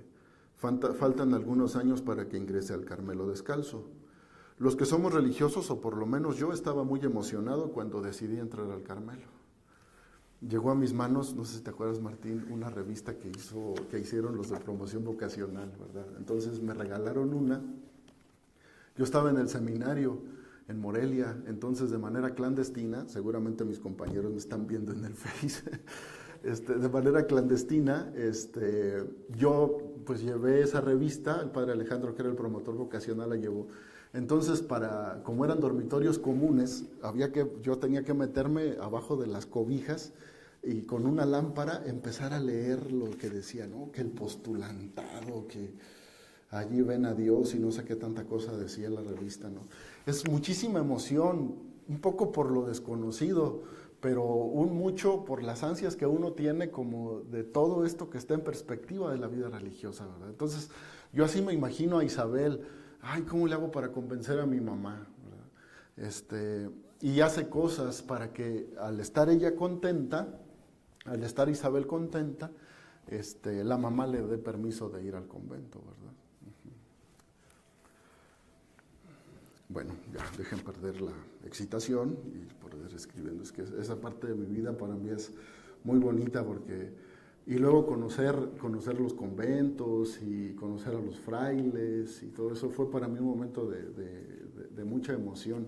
Faltan algunos años para que ingrese al Carmelo Descalzo. Los que somos religiosos, o por lo menos yo, estaba muy emocionado cuando decidí entrar al Carmelo. Llegó a mis manos, no sé si te acuerdas, Martín, una revista que hicieron los de promoción vocacional, ¿verdad? Entonces me regalaron una. Yo estaba en el seminario en Morelia, entonces de manera clandestina, seguramente mis compañeros me están viendo en el Face, de manera clandestina, yo pues llevé esa revista, el padre Alejandro, que era el promotor vocacional, la llevó. Entonces, como eran dormitorios comunes, yo tenía que meterme abajo de las cobijas y con una lámpara empezar a leer lo que decía, ¿no? Que el postulantado, que allí ven a Dios y no sé qué tanta cosa decía la revista, ¿no? Es muchísima emoción, un poco por lo desconocido, pero mucho por las ansias que uno tiene como de todo esto que está en perspectiva de la vida religiosa, ¿verdad? Entonces, yo así me imagino a Isabel, ay, ¿cómo le hago para convencer a mi mamá? ¿Verdad? Y hace cosas para que al estar ella contenta, al estar Isabel contenta, la mamá le dé permiso de ir al convento, ¿verdad? Bueno, ya dejen perder la excitación y poder escribiendo. Es que esa parte de mi vida para mí es muy bonita y luego conocer los conventos y conocer a los frailes y todo eso fue para mí un momento de mucha emoción.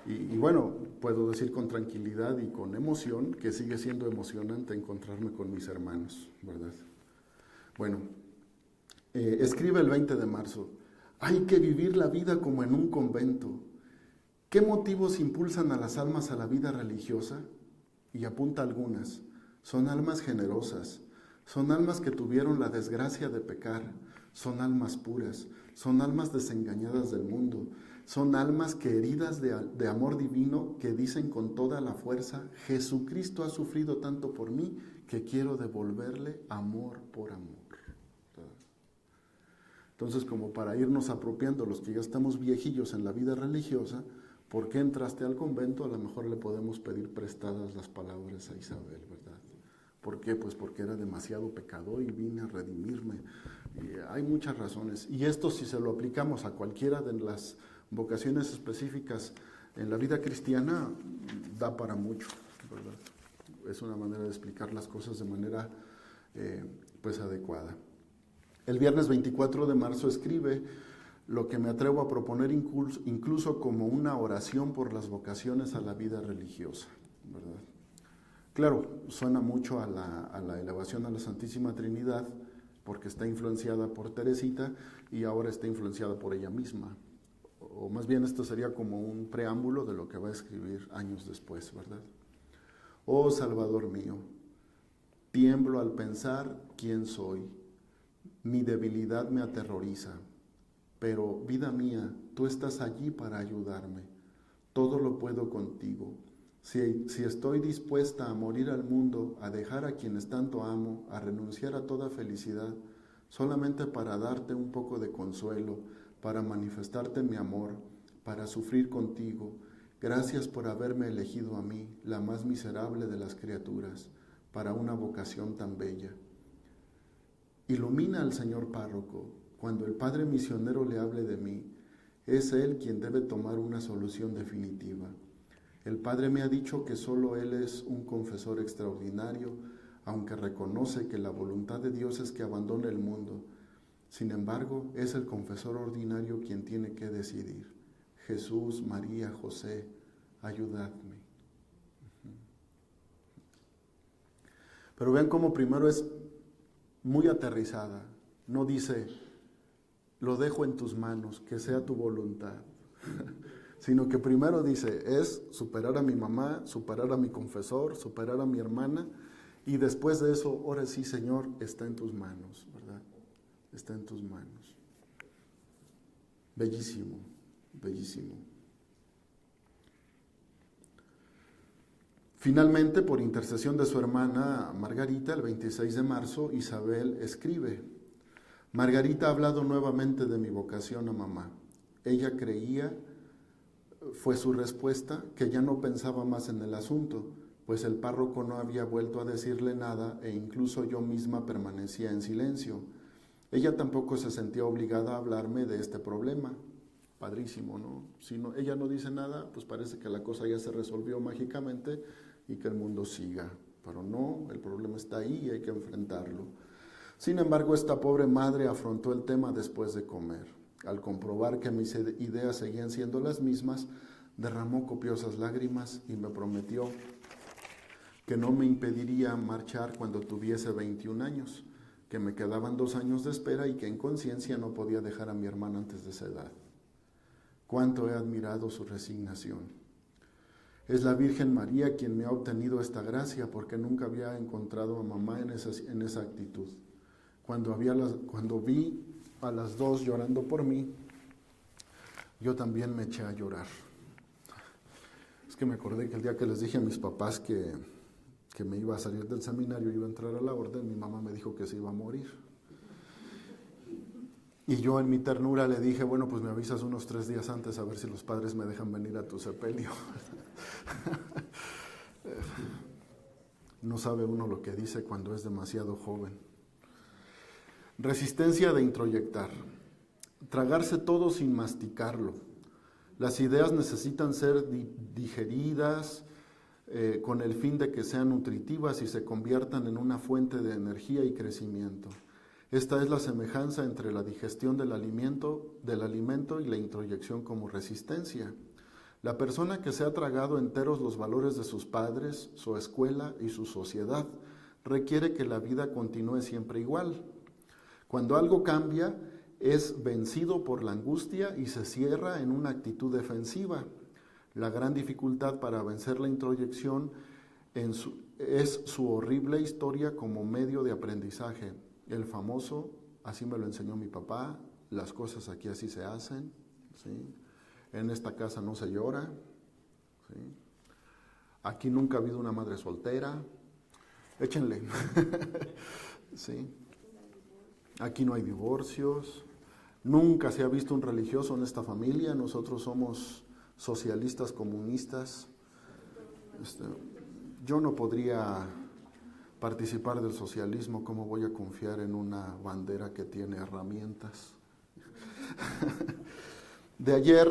Y bueno, puedo decir con tranquilidad y con emoción que sigue siendo emocionante encontrarme con mis hermanos, ¿verdad? Bueno, escribe el 20 de marzo, hay que vivir la vida como en un convento. ¿Qué motivos impulsan a las almas a la vida religiosa? Y apunta algunas. Son almas generosas, son almas que tuvieron la desgracia de pecar, son almas puras, son almas desengañadas del mundo, son almas que heridas de amor divino que dicen con toda la fuerza, Jesucristo ha sufrido tanto por mí que quiero devolverle amor por amor. Entonces, como para irnos apropiando los que ya estamos viejillos en la vida religiosa, ¿por qué entraste al convento? A lo mejor le podemos pedir prestadas las palabras a Isabel, ¿verdad? ¿Por qué? Pues porque era demasiado pecador y vine a redimirme. Hay muchas razones. Y esto, si se lo aplicamos a cualquiera de las vocaciones específicas en la vida cristiana, da para mucho, ¿verdad? Es una manera de explicar las cosas de manera pues adecuada. El viernes 24 de marzo escribe lo que me atrevo a proponer incluso como una oración por las vocaciones a la vida religiosa, ¿verdad? Claro, suena mucho a la elevación a la Santísima Trinidad, porque está influenciada por Teresita y ahora está influenciada por ella misma. O más bien esto sería como un preámbulo de lo que va a escribir años después, ¿verdad? Oh Salvador mío, tiemblo al pensar quién soy. Mi debilidad me aterroriza, pero vida mía, tú estás allí para ayudarme. Todo lo puedo contigo. Si estoy dispuesta a morir al mundo, a dejar a quienes tanto amo, a renunciar a toda felicidad, solamente para darte un poco de consuelo, para manifestarte mi amor, para sufrir contigo, gracias por haberme elegido a mí, la más miserable de las criaturas, para una vocación tan bella. Ilumina al señor párroco, cuando el padre misionero le hable de mí, es él quien debe tomar una solución definitiva. El padre me ha dicho que solo él es un confesor extraordinario, aunque reconoce que la voluntad de Dios es que abandone el mundo. Sin embargo, es el confesor ordinario quien tiene que decidir. Jesús, María, José, ayudadme. Pero vean cómo primero es muy aterrizada. No dice, lo dejo en tus manos, que sea tu voluntad. Sino que primero dice, es superar a mi mamá, superar a mi confesor, superar a mi hermana, y después de eso, ahora sí, Señor, está en tus manos, ¿verdad? Está en tus manos. Bellísimo, bellísimo. Finalmente, por intercesión de su hermana Margarita, el 26 de marzo, Isabel escribe, Margarita ha hablado nuevamente de mi vocación a mamá. Ella creía, fue su respuesta, que ya no pensaba más en el asunto, pues el párroco no había vuelto a decirle nada e incluso yo misma permanecía en silencio. Ella tampoco se sentía obligada a hablarme de este problema. Padrísimo, ¿no? Si no, ella no dice nada, pues parece que la cosa ya se resolvió mágicamente y que el mundo siga. Pero no, el problema está ahí y hay que enfrentarlo. Sin embargo, esta pobre madre afrontó el tema después de comer. Al comprobar que mis ideas seguían siendo las mismas, derramó copiosas lágrimas y me prometió que no me impediría marchar cuando tuviese 21 años, que me quedaban 2 años de espera y que en conciencia no podía dejar a mi hermana antes de esa edad. Cuánto he admirado su resignación. Es la Virgen María quien me ha obtenido esta gracia, porque nunca había encontrado a mamá en esa actitud. Cuando vi a las 2 llorando por mí, yo también me eché a llorar. Es que me acordé que el día que les dije a mis papás que me iba a salir del seminario y iba a entrar a la orden, mi mamá me dijo que se iba a morir. Y yo en mi ternura le dije, bueno, pues me avisas unos 3 días antes a ver si los padres me dejan venir a tu sepelio. No sabe uno lo que dice cuando es demasiado joven. Resistencia de introyectar. Tragarse todo sin masticarlo. Las ideas necesitan ser digeridas con el fin de que sean nutritivas y se conviertan en una fuente de energía y crecimiento. Esta es la semejanza entre la digestión del alimento y la introyección como resistencia. La persona que se ha tragado enteros los valores de sus padres, su escuela y su sociedad, requiere que la vida continúe siempre igual. Cuando algo cambia, es vencido por la angustia y se cierra en una actitud defensiva. La gran dificultad para vencer la introyección es su horrible historia como medio de aprendizaje. El famoso, así me lo enseñó mi papá, las cosas aquí así se hacen, ¿sí? En esta casa no se llora, ¿sí? Aquí nunca ha habido una madre soltera, échenle, ¿sí? Aquí no hay divorcios, nunca se ha visto un religioso en esta familia, nosotros somos socialistas, comunistas. Yo no podría participar del socialismo, ¿cómo voy a confiar en una bandera que tiene herramientas? Ayer,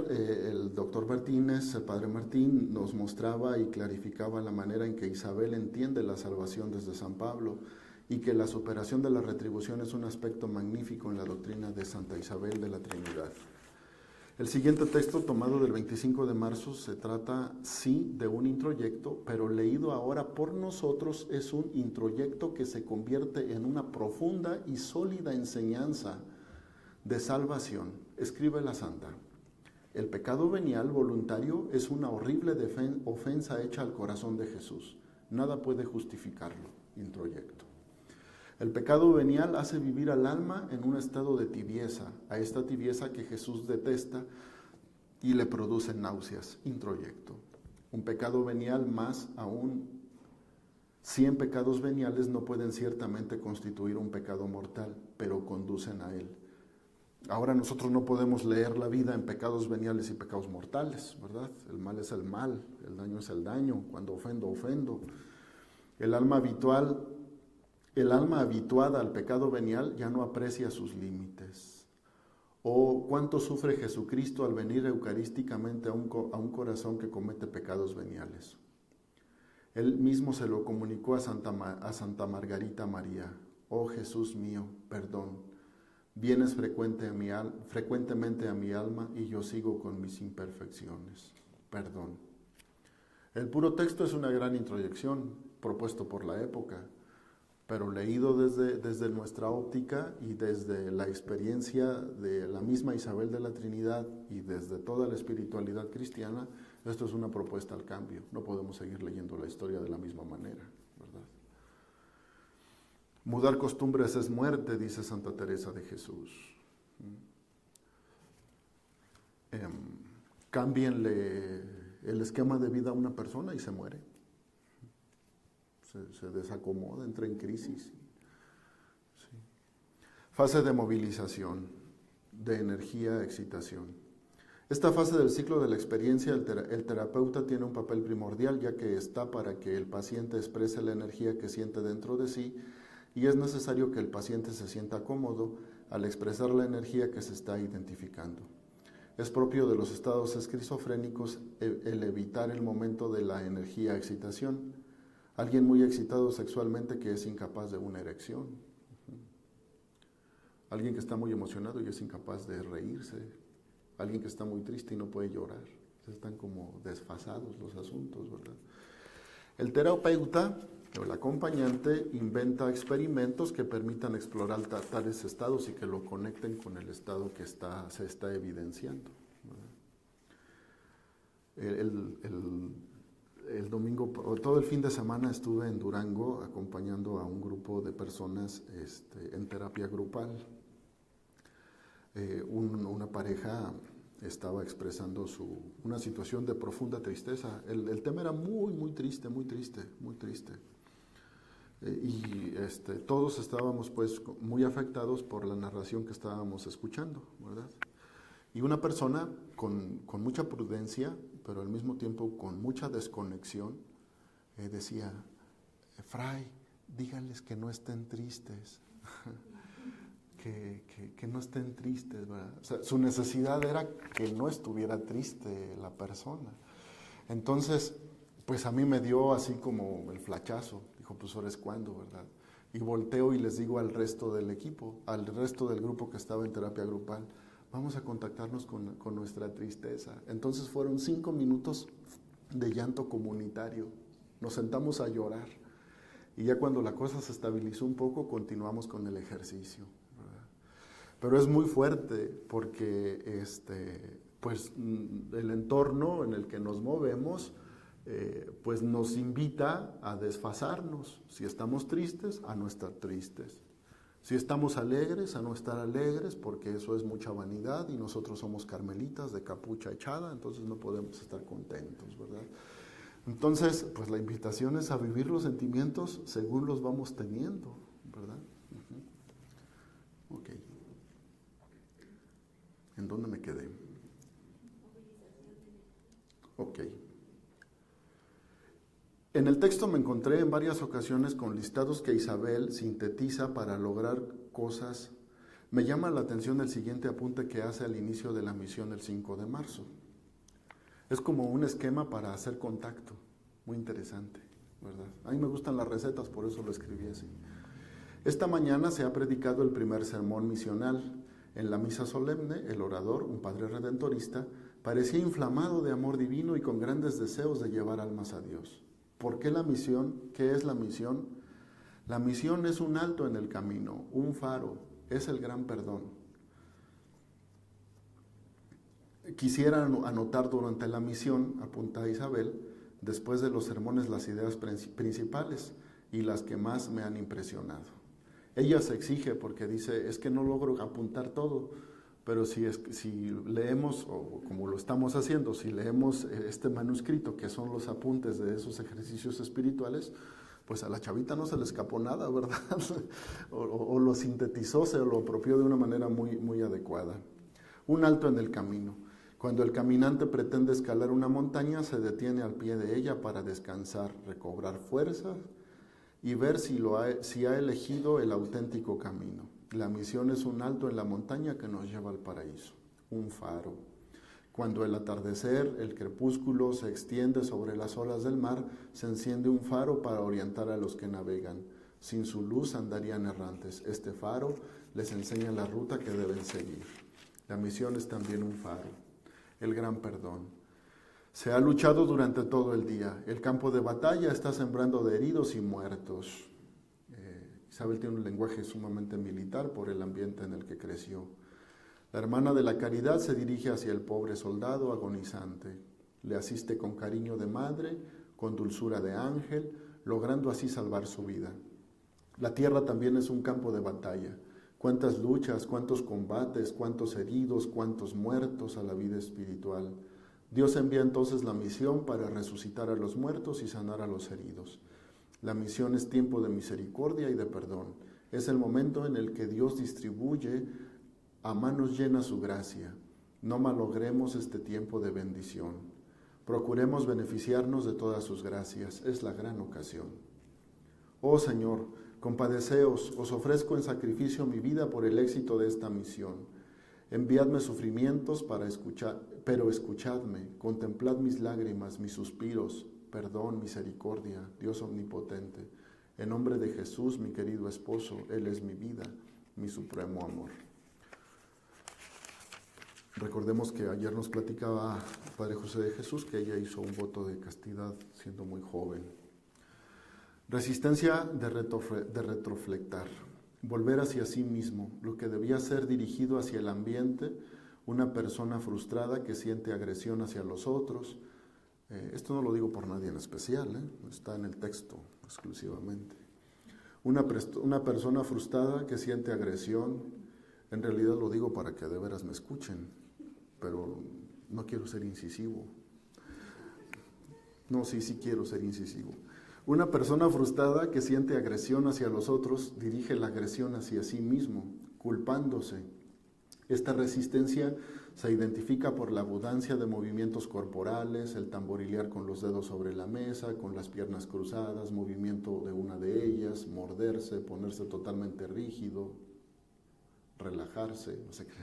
el doctor Martínez, el padre Martín, nos mostraba y clarificaba la manera en que Isabel entiende la salvación desde San Pablo y que la superación de la retribución es un aspecto magnífico en la doctrina de Santa Isabel de la Trinidad. El siguiente texto, tomado del 25 de marzo, se trata, sí, de un introyecto, pero leído ahora por nosotros es un introyecto que se convierte en una profunda y sólida enseñanza de salvación. Escribe la santa: el pecado venial voluntario es una horrible ofensa hecha al corazón de Jesús. Nada puede justificarlo. Introyecto. El pecado venial hace vivir al alma en un estado de tibieza, a esta tibieza que Jesús detesta y le produce náuseas. Introyecto. Un pecado venial, más aún 100 pecados veniales no pueden ciertamente constituir un pecado mortal, pero conducen a él. Ahora nosotros no podemos leer la vida en pecados veniales y pecados mortales, ¿verdad? El mal es el mal, el daño es el daño, cuando ofendo, ofendo. El alma habituada al pecado venial ya no aprecia sus límites. Oh, cuánto sufre Jesucristo al venir eucarísticamente a un corazón que comete pecados veniales. Él mismo se lo comunicó a Santa Margarita María. Oh Jesús mío, perdón. Vienes frecuentemente a mi alma y yo sigo con mis imperfecciones. Perdón. El puro texto es una gran introyección propuesto por la época, pero leído desde nuestra óptica y desde la experiencia de la misma Isabel de la Trinidad y desde toda la espiritualidad cristiana, esto es una propuesta al cambio. No podemos seguir leyendo la historia de la misma manera, ¿verdad? Mudar costumbres es muerte, dice Santa Teresa de Jesús. Cámbienle el esquema de vida a una persona y se muere. Se desacomoda, entra en crisis. Sí. Fase de movilización, de energía, excitación. Esta fase del ciclo de la experiencia, el terapeuta tiene un papel primordial, ya que está para que el paciente exprese la energía que siente dentro de sí, y es necesario que el paciente se sienta cómodo al expresar la energía que se está identificando. Es propio de los estados esquizofrénicos el evitar el momento de la energía excitación. Alguien muy excitado sexualmente que es incapaz de una erección. Alguien que está muy emocionado y es incapaz de reírse. Alguien que está muy triste y no puede llorar. Están como desfasados los asuntos, ¿verdad? El terapeuta o el acompañante inventa experimentos que permitan explorar tales estados y que lo conecten con el estado que se está evidenciando, ¿verdad? El domingo, todo el fin de semana estuve en Durango acompañando a un grupo de personas en terapia grupal. Una pareja estaba expresando una situación de profunda tristeza. El tema era muy, muy triste, muy triste, muy triste. Todos estábamos pues muy afectados por la narración que estábamos escuchando, ¿verdad? Y una persona con mucha prudencia, pero al mismo tiempo con mucha desconexión, decía: Fray, díganles que no estén tristes, que no estén tristes, ¿verdad? O sea, su necesidad era que no estuviera triste la persona. Entonces, pues a mí me dio así como el flachazo. Dijo, pues ahora es cuando, ¿verdad? Y volteo y les digo al resto del equipo, al resto del grupo que estaba en terapia grupal: vamos a contactarnos con nuestra tristeza. Entonces fueron 5 minutos de llanto comunitario. Nos sentamos a llorar. Y ya cuando la cosa se estabilizó un poco, continuamos con el ejercicio, ¿verdad? Pero es muy fuerte porque pues el entorno en el que nos movemos pues nos invita a desfasarnos. Si estamos tristes, a no estar tristes. Si estamos alegres, a no estar alegres, porque eso es mucha vanidad y nosotros somos carmelitas de capucha echada, entonces no podemos estar contentos, ¿verdad? Entonces, pues la invitación es a vivir los sentimientos según los vamos teniendo, ¿verdad? Ok. ¿En dónde me quedé? Ok. En el texto me encontré en varias ocasiones con listados que Isabel sintetiza para lograr cosas. Me llama la atención el siguiente apunte que hace al inicio de la misión el 5 de marzo. Es como un esquema para hacer contacto, muy interesante, ¿verdad? A mí me gustan las recetas, por eso lo escribí así. Esta mañana se ha predicado el primer sermón misional. En la misa solemne, el orador, un padre redentorista, parecía inflamado de amor divino y con grandes deseos de llevar almas a Dios. ¿Por qué la misión? ¿Qué es la misión? La misión es un alto en el camino, un faro, es el gran perdón. Quisiera anotar durante la misión, apunta Isabel, después de los sermones las ideas principales y las que más me han impresionado. Ella se exige porque dice, es que no logro apuntar todo, pero si leemos, o como lo estamos haciendo, si leemos este manuscrito, que son los apuntes de esos ejercicios espirituales, pues a la chavita no se le escapó nada, ¿verdad? o lo sintetizó, se lo apropió de una manera muy, muy adecuada. Un alto en el camino. Cuando el caminante pretende escalar una montaña, se detiene al pie de ella para descansar, recobrar fuerzas y ver si ha elegido el auténtico camino. La misión es un alto en la montaña que nos lleva al paraíso, un faro. Cuando el atardecer, el crepúsculo se extiende sobre las olas del mar, se enciende un faro para orientar a los que navegan. Sin su luz andarían errantes. Este faro les enseña la ruta que deben seguir. La misión es también un faro. El gran perdón. Se ha luchado durante todo el día. El campo de batalla está sembrando de heridos y muertos. Isabel tiene un lenguaje sumamente militar por el ambiente en el que creció. La hermana de la caridad se dirige hacia el pobre soldado agonizante. Le asiste con cariño de madre, con dulzura de ángel, logrando así salvar su vida. La tierra también es un campo de batalla. Cuántas luchas, cuántos combates, cuántos heridos, cuántos muertos a la vida espiritual. Dios envía entonces la misión para resucitar a los muertos y sanar a los heridos. La misión es tiempo de misericordia y de perdón. Es el momento en el que Dios distribuye a manos llenas su gracia. No malogremos este tiempo de bendición. Procuremos beneficiarnos de todas sus gracias. Es la gran ocasión. Oh Señor, compadeceos, os ofrezco en sacrificio mi vida por el éxito de esta misión. Enviadme sufrimientos pero escuchadme, contemplad mis lágrimas, mis suspiros, perdón, misericordia, Dios omnipotente. En nombre de Jesús, mi querido esposo, Él es mi vida, mi supremo amor. Recordemos que ayer nos platicaba Padre José de Jesús que ella hizo un voto de castidad siendo muy joven. Resistencia de retroflectar, volver hacia sí mismo, lo que debía ser dirigido hacia el ambiente, una persona frustrada que siente agresión hacia los otros. Esto no lo digo por nadie en especial, está en el texto exclusivamente. Una persona frustrada que siente agresión, en realidad lo digo para que de veras me escuchen, pero no quiero ser incisivo. No, sí quiero ser incisivo. Una persona frustrada que siente agresión hacia los otros dirige la agresión hacia sí mismo, culpándose. Esta resistencia se identifica por la abundancia de movimientos corporales, el tamborilear con los dedos sobre la mesa, con las piernas cruzadas, movimiento de una de ellas, morderse, ponerse totalmente rígido, relajarse, no sé qué.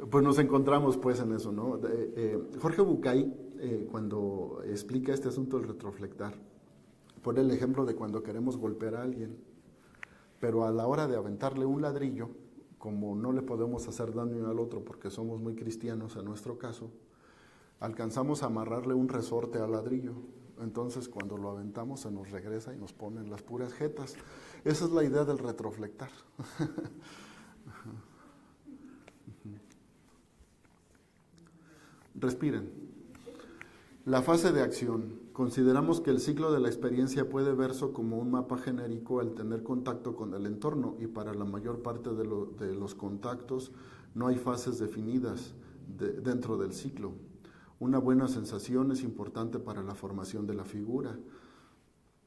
Pues nos encontramos pues en eso, ¿no? Jorge Bucay, cuando explica este asunto del retroflectar, Pone el ejemplo de cuando queremos golpear a alguien, pero a la hora de aventarle un ladrillo, como no le podemos hacer daño al otro porque somos muy cristianos en nuestro caso, alcanzamos a amarrarle un resorte al ladrillo. Entonces cuando lo aventamos se nos regresa y nos ponen las puras jetas. Esa es la idea del retroflectar. Respiren. La fase de acción. Consideramos que el ciclo de la experiencia puede verse como un mapa genérico al tener contacto con el entorno, y para la mayor parte de los contactos no hay fases definidas dentro del ciclo. Una buena sensación es importante para la formación de la figura.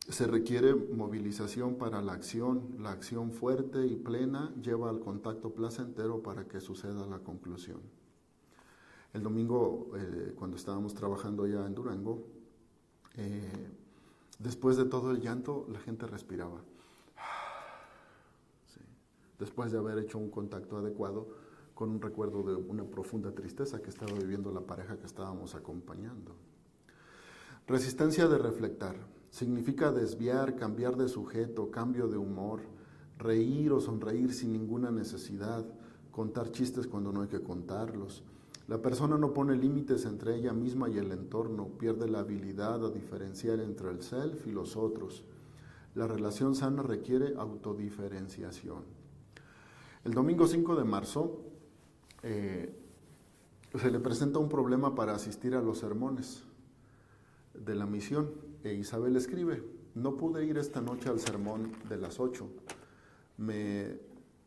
Se requiere movilización para la acción fuerte y plena lleva al contacto placentero para que suceda la conclusión. El domingo, cuando estábamos trabajando ya en Durango, después de todo el llanto, la gente respiraba. Sí. Después de haber hecho un contacto adecuado con un recuerdo de una profunda tristeza que estaba viviendo la pareja que estábamos acompañando. Resistencia de reflectar. Significa desviar, cambiar de sujeto, cambio de humor, reír o sonreír sin ninguna necesidad, contar chistes cuando no hay que contarlos. La persona no pone límites entre ella misma y el entorno, pierde la habilidad a diferenciar entre el self y los otros. La relación sana requiere autodiferenciación. El domingo 5 de marzo se le presenta un problema para asistir a los sermones de la misión. Isabel escribe: no pude ir esta noche al sermón de las 8. Me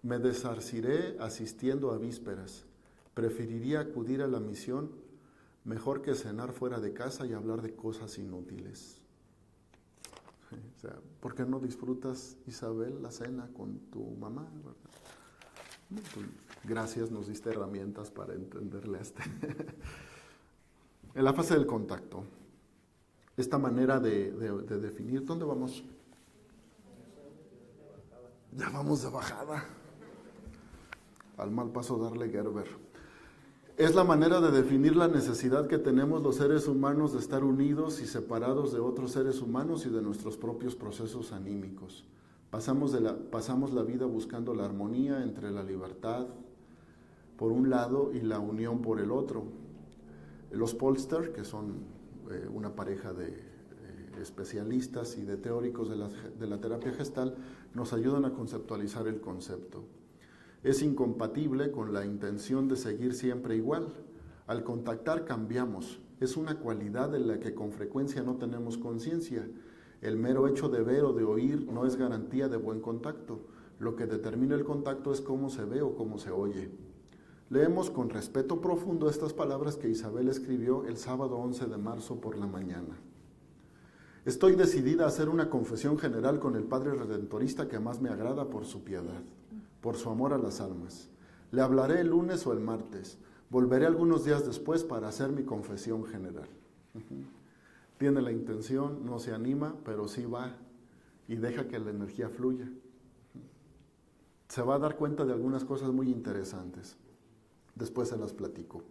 desarciré asistiendo a vísperas. Preferiría acudir a la misión mejor que cenar fuera de casa y hablar de cosas inútiles. O sea, ¿por qué no disfrutas, Isabel, la cena con tu mamá? Gracias, nos diste herramientas para entenderle a este. En la fase del contacto, esta manera de definir, ¿dónde vamos? Ya vamos de bajada. Al mal paso darle Gerber. Es la manera de definir la necesidad que tenemos los seres humanos de estar unidos y separados de otros seres humanos y de nuestros propios procesos anímicos. Pasamos la vida buscando la armonía entre la libertad por un lado y la unión por el otro. Los Polster, que son una pareja de especialistas y de teóricos de la terapia gestal, nos ayudan a conceptualizar el concepto. Es incompatible con la intención de seguir siempre igual. Al contactar cambiamos. Es una cualidad de la que con frecuencia no tenemos conciencia. El mero hecho de ver o de oír no es garantía de buen contacto. Lo que determina el contacto es cómo se ve o cómo se oye. Leemos con respeto profundo estas palabras que Isabel escribió el sábado 11 de marzo por la mañana. Estoy decidida a hacer una confesión general con el Padre Redentorista que más me agrada por su piedad, por su amor a las almas. Le hablaré el lunes o el martes. Volveré algunos días después para hacer mi confesión general. Tiene la intención, no se anima, pero sí va y deja que la energía fluya. Se va a dar cuenta de algunas cosas muy interesantes. Después se las platico.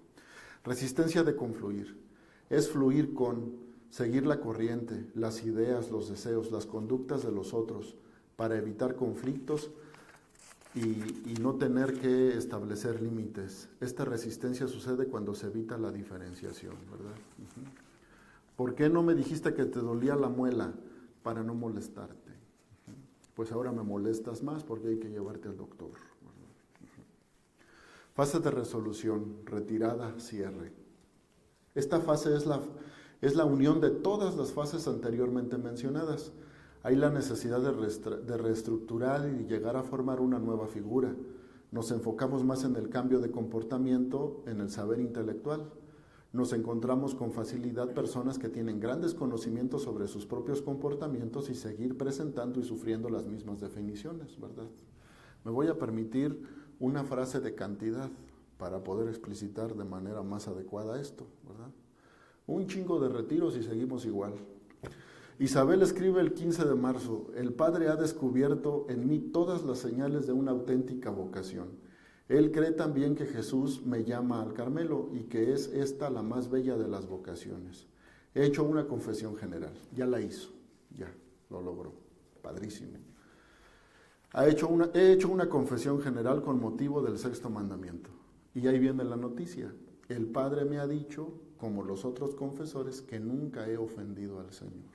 Resistencia de confluir. Es fluir con, seguir la corriente, las ideas, los deseos, las conductas de los otros, para evitar conflictos y no tener que establecer límites. Esta resistencia sucede cuando se evita la diferenciación, ¿verdad? ¿Por qué no me dijiste que te dolía la muela? Para no molestarte. Pues ahora me molestas más porque hay que llevarte al doctor. Fase de resolución, retirada, cierre. Esta fase es la unión de todas las fases anteriormente mencionadas. Hay la necesidad de reestructurar y llegar a formar una nueva figura. Nos enfocamos más en el cambio de comportamiento, en el saber intelectual. Nos encontramos con facilidad personas que tienen grandes conocimientos sobre sus propios comportamientos y seguir presentando y sufriendo las mismas definiciones, ¿verdad? Me voy a permitir una frase de cantidad para poder explicitar de manera más adecuada esto, ¿verdad? Un chingo de retiros y seguimos igual. Isabel escribe el 15 de marzo, el Padre ha descubierto en mí todas las señales de una auténtica vocación. Él cree también que Jesús me llama al Carmelo y que es esta la más bella de las vocaciones. He hecho una confesión general, ya la hizo, ya. lo logró. Padrísimo. He hecho una confesión general con motivo del 6º mandamiento. Y ahí viene la noticia. El Padre me ha dicho, como los otros confesores, que nunca he ofendido al Señor.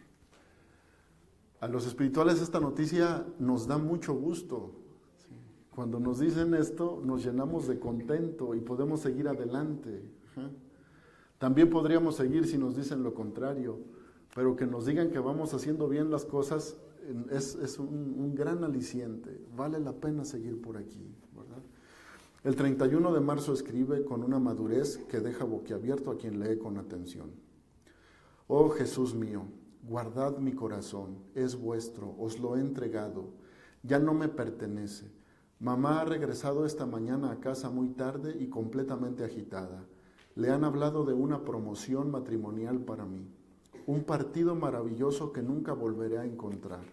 A los espirituales esta noticia nos da mucho gusto. ¿Sí? Cuando nos dicen esto, nos llenamos de contento y podemos seguir adelante. También podríamos seguir si nos dicen lo contrario, pero que nos digan que vamos haciendo bien las cosas es un gran aliciente. Vale la pena seguir por aquí, ¿verdad? El 31 de marzo escribe con una madurez que deja boquiabierto a quien lee con atención. Oh Jesús mío, guardad mi corazón, es vuestro, os lo he entregado, ya no me pertenece. Mamá ha regresado esta mañana a casa muy tarde y completamente agitada. Le han hablado de una promoción matrimonial para mí. Un partido maravilloso que nunca volveré a encontrar.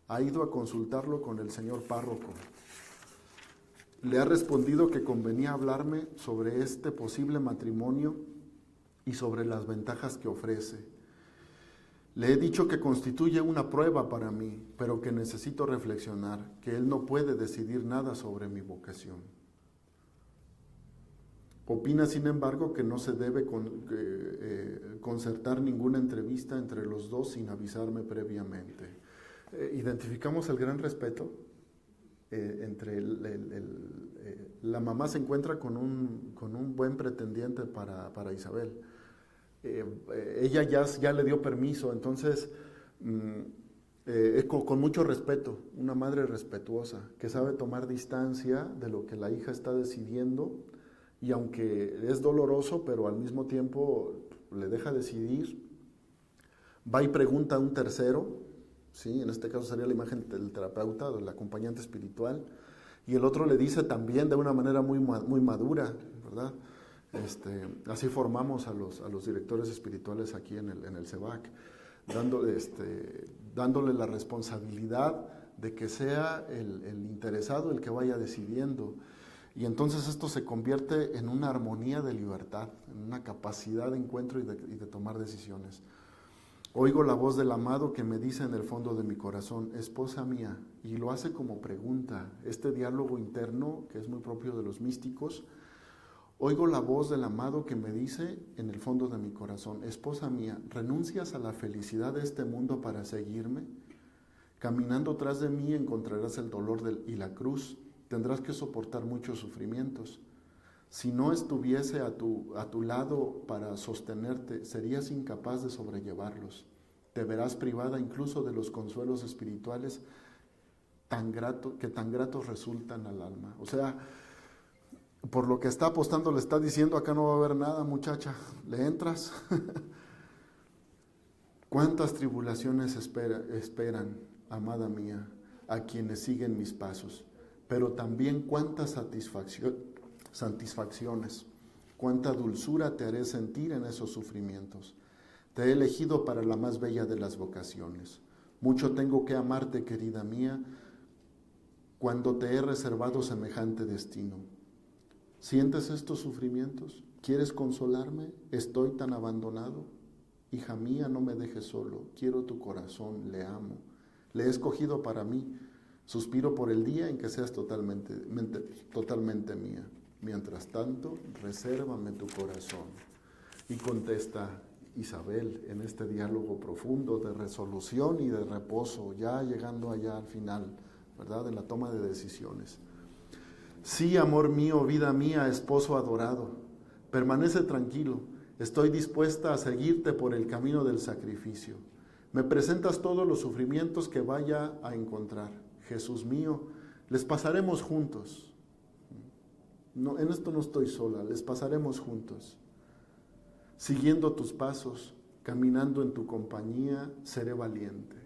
Ha ido a consultarlo con el señor párroco. Le ha respondido que convenía hablarme sobre este posible matrimonio y sobre las ventajas que ofrece. Le he dicho que constituye una prueba para mí, pero que necesito reflexionar, que él no puede decidir nada sobre mi vocación. Opina, sin embargo, que no se debe concertar ninguna entrevista entre los dos sin avisarme previamente. Identificamos el gran respeto entre la mamá se encuentra con un buen pretendiente para Isabel. Ella ya le dio permiso, entonces con mucho respeto, una madre respetuosa, que sabe tomar distancia de lo que la hija está decidiendo. Y aunque es doloroso, pero al mismo tiempo le deja decidir, va y pregunta a un tercero, ¿sí? En este caso sería la imagen del terapeuta, del acompañante espiritual, y el otro le dice también de una manera muy madura, ¿verdad? Así formamos a los directores espirituales aquí en el CEBAC, dándole la responsabilidad de que sea el interesado el que vaya decidiendo. Y entonces esto se convierte en una armonía de libertad, en una capacidad de encuentro y de tomar decisiones. Oigo la voz del amado que me dice en el fondo de mi corazón, esposa mía, y lo hace como pregunta, este diálogo interno que es muy propio de los místicos. Oigo la voz del amado que me dice en el fondo de mi corazón, esposa mía, ¿renuncias a la felicidad de este mundo para seguirme? Caminando tras de mí encontrarás el dolor y la cruz. Tendrás que soportar muchos sufrimientos. Si no estuviese a tu lado para sostenerte, serías incapaz de sobrellevarlos. Te verás privada incluso de los consuelos espirituales que tan gratos resultan al alma. O sea, por lo que está apostando, le está diciendo, acá no va a haber nada, muchacha, ¿le entras? ¿Cuántas tribulaciones esperan, amada mía, a quienes siguen mis pasos? Pero también cuántas satisfacciones, cuánta dulzura te haré sentir en esos sufrimientos. Te he elegido para la más bella de las vocaciones. Mucho tengo que amarte, querida mía, cuando te he reservado semejante destino. ¿Sientes estos sufrimientos? ¿Quieres consolarme? ¿Estoy tan abandonado? Hija mía, no me dejes solo. Quiero tu corazón, le amo. Le he escogido para mí. Suspiro por el día en que seas totalmente mía. Mientras tanto, resérvame tu corazón. Y contesta Isabel en este diálogo profundo de resolución y de reposo, ya llegando allá al final, ¿verdad? En la toma de decisiones. Sí, amor mío, vida mía, esposo adorado, permanece tranquilo. Estoy dispuesta a seguirte por el camino del sacrificio. Me presentas todos los sufrimientos que vaya a encontrar. Jesús mío, les pasaremos juntos. No, en esto no estoy sola, les pasaremos juntos. Siguiendo tus pasos, caminando en tu compañía, seré valiente.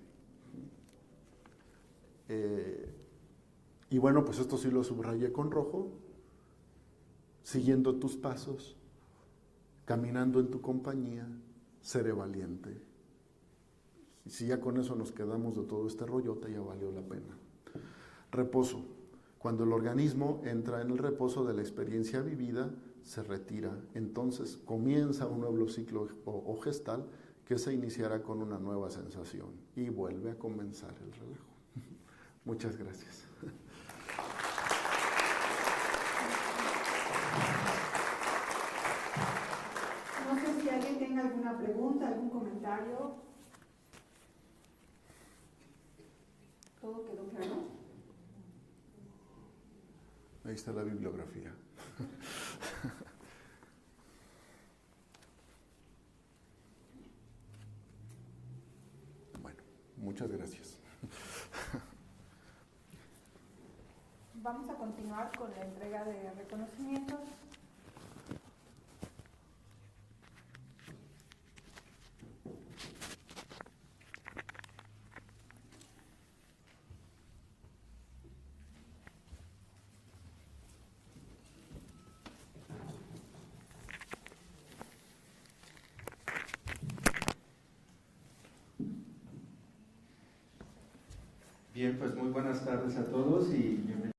Y bueno, pues esto sí lo subrayé con rojo. Siguiendo tus pasos, caminando en tu compañía, seré valiente. Y si ya con eso nos quedamos de todo este rollote, ya valió la pena. Reposo. Cuando el organismo entra en el reposo de la experiencia vivida, se retira. Entonces comienza un nuevo ciclo o gestal que se iniciara con una nueva sensación y vuelve a comenzar el relajo. Muchas gracias. No sé si alguien tenga alguna pregunta, algún comentario. ¿Todo quedó claro? Ahí está la bibliografía. Bueno, muchas gracias. Vamos a continuar con la entrega de reconocimientos. Bien, pues muy buenas tardes a todos y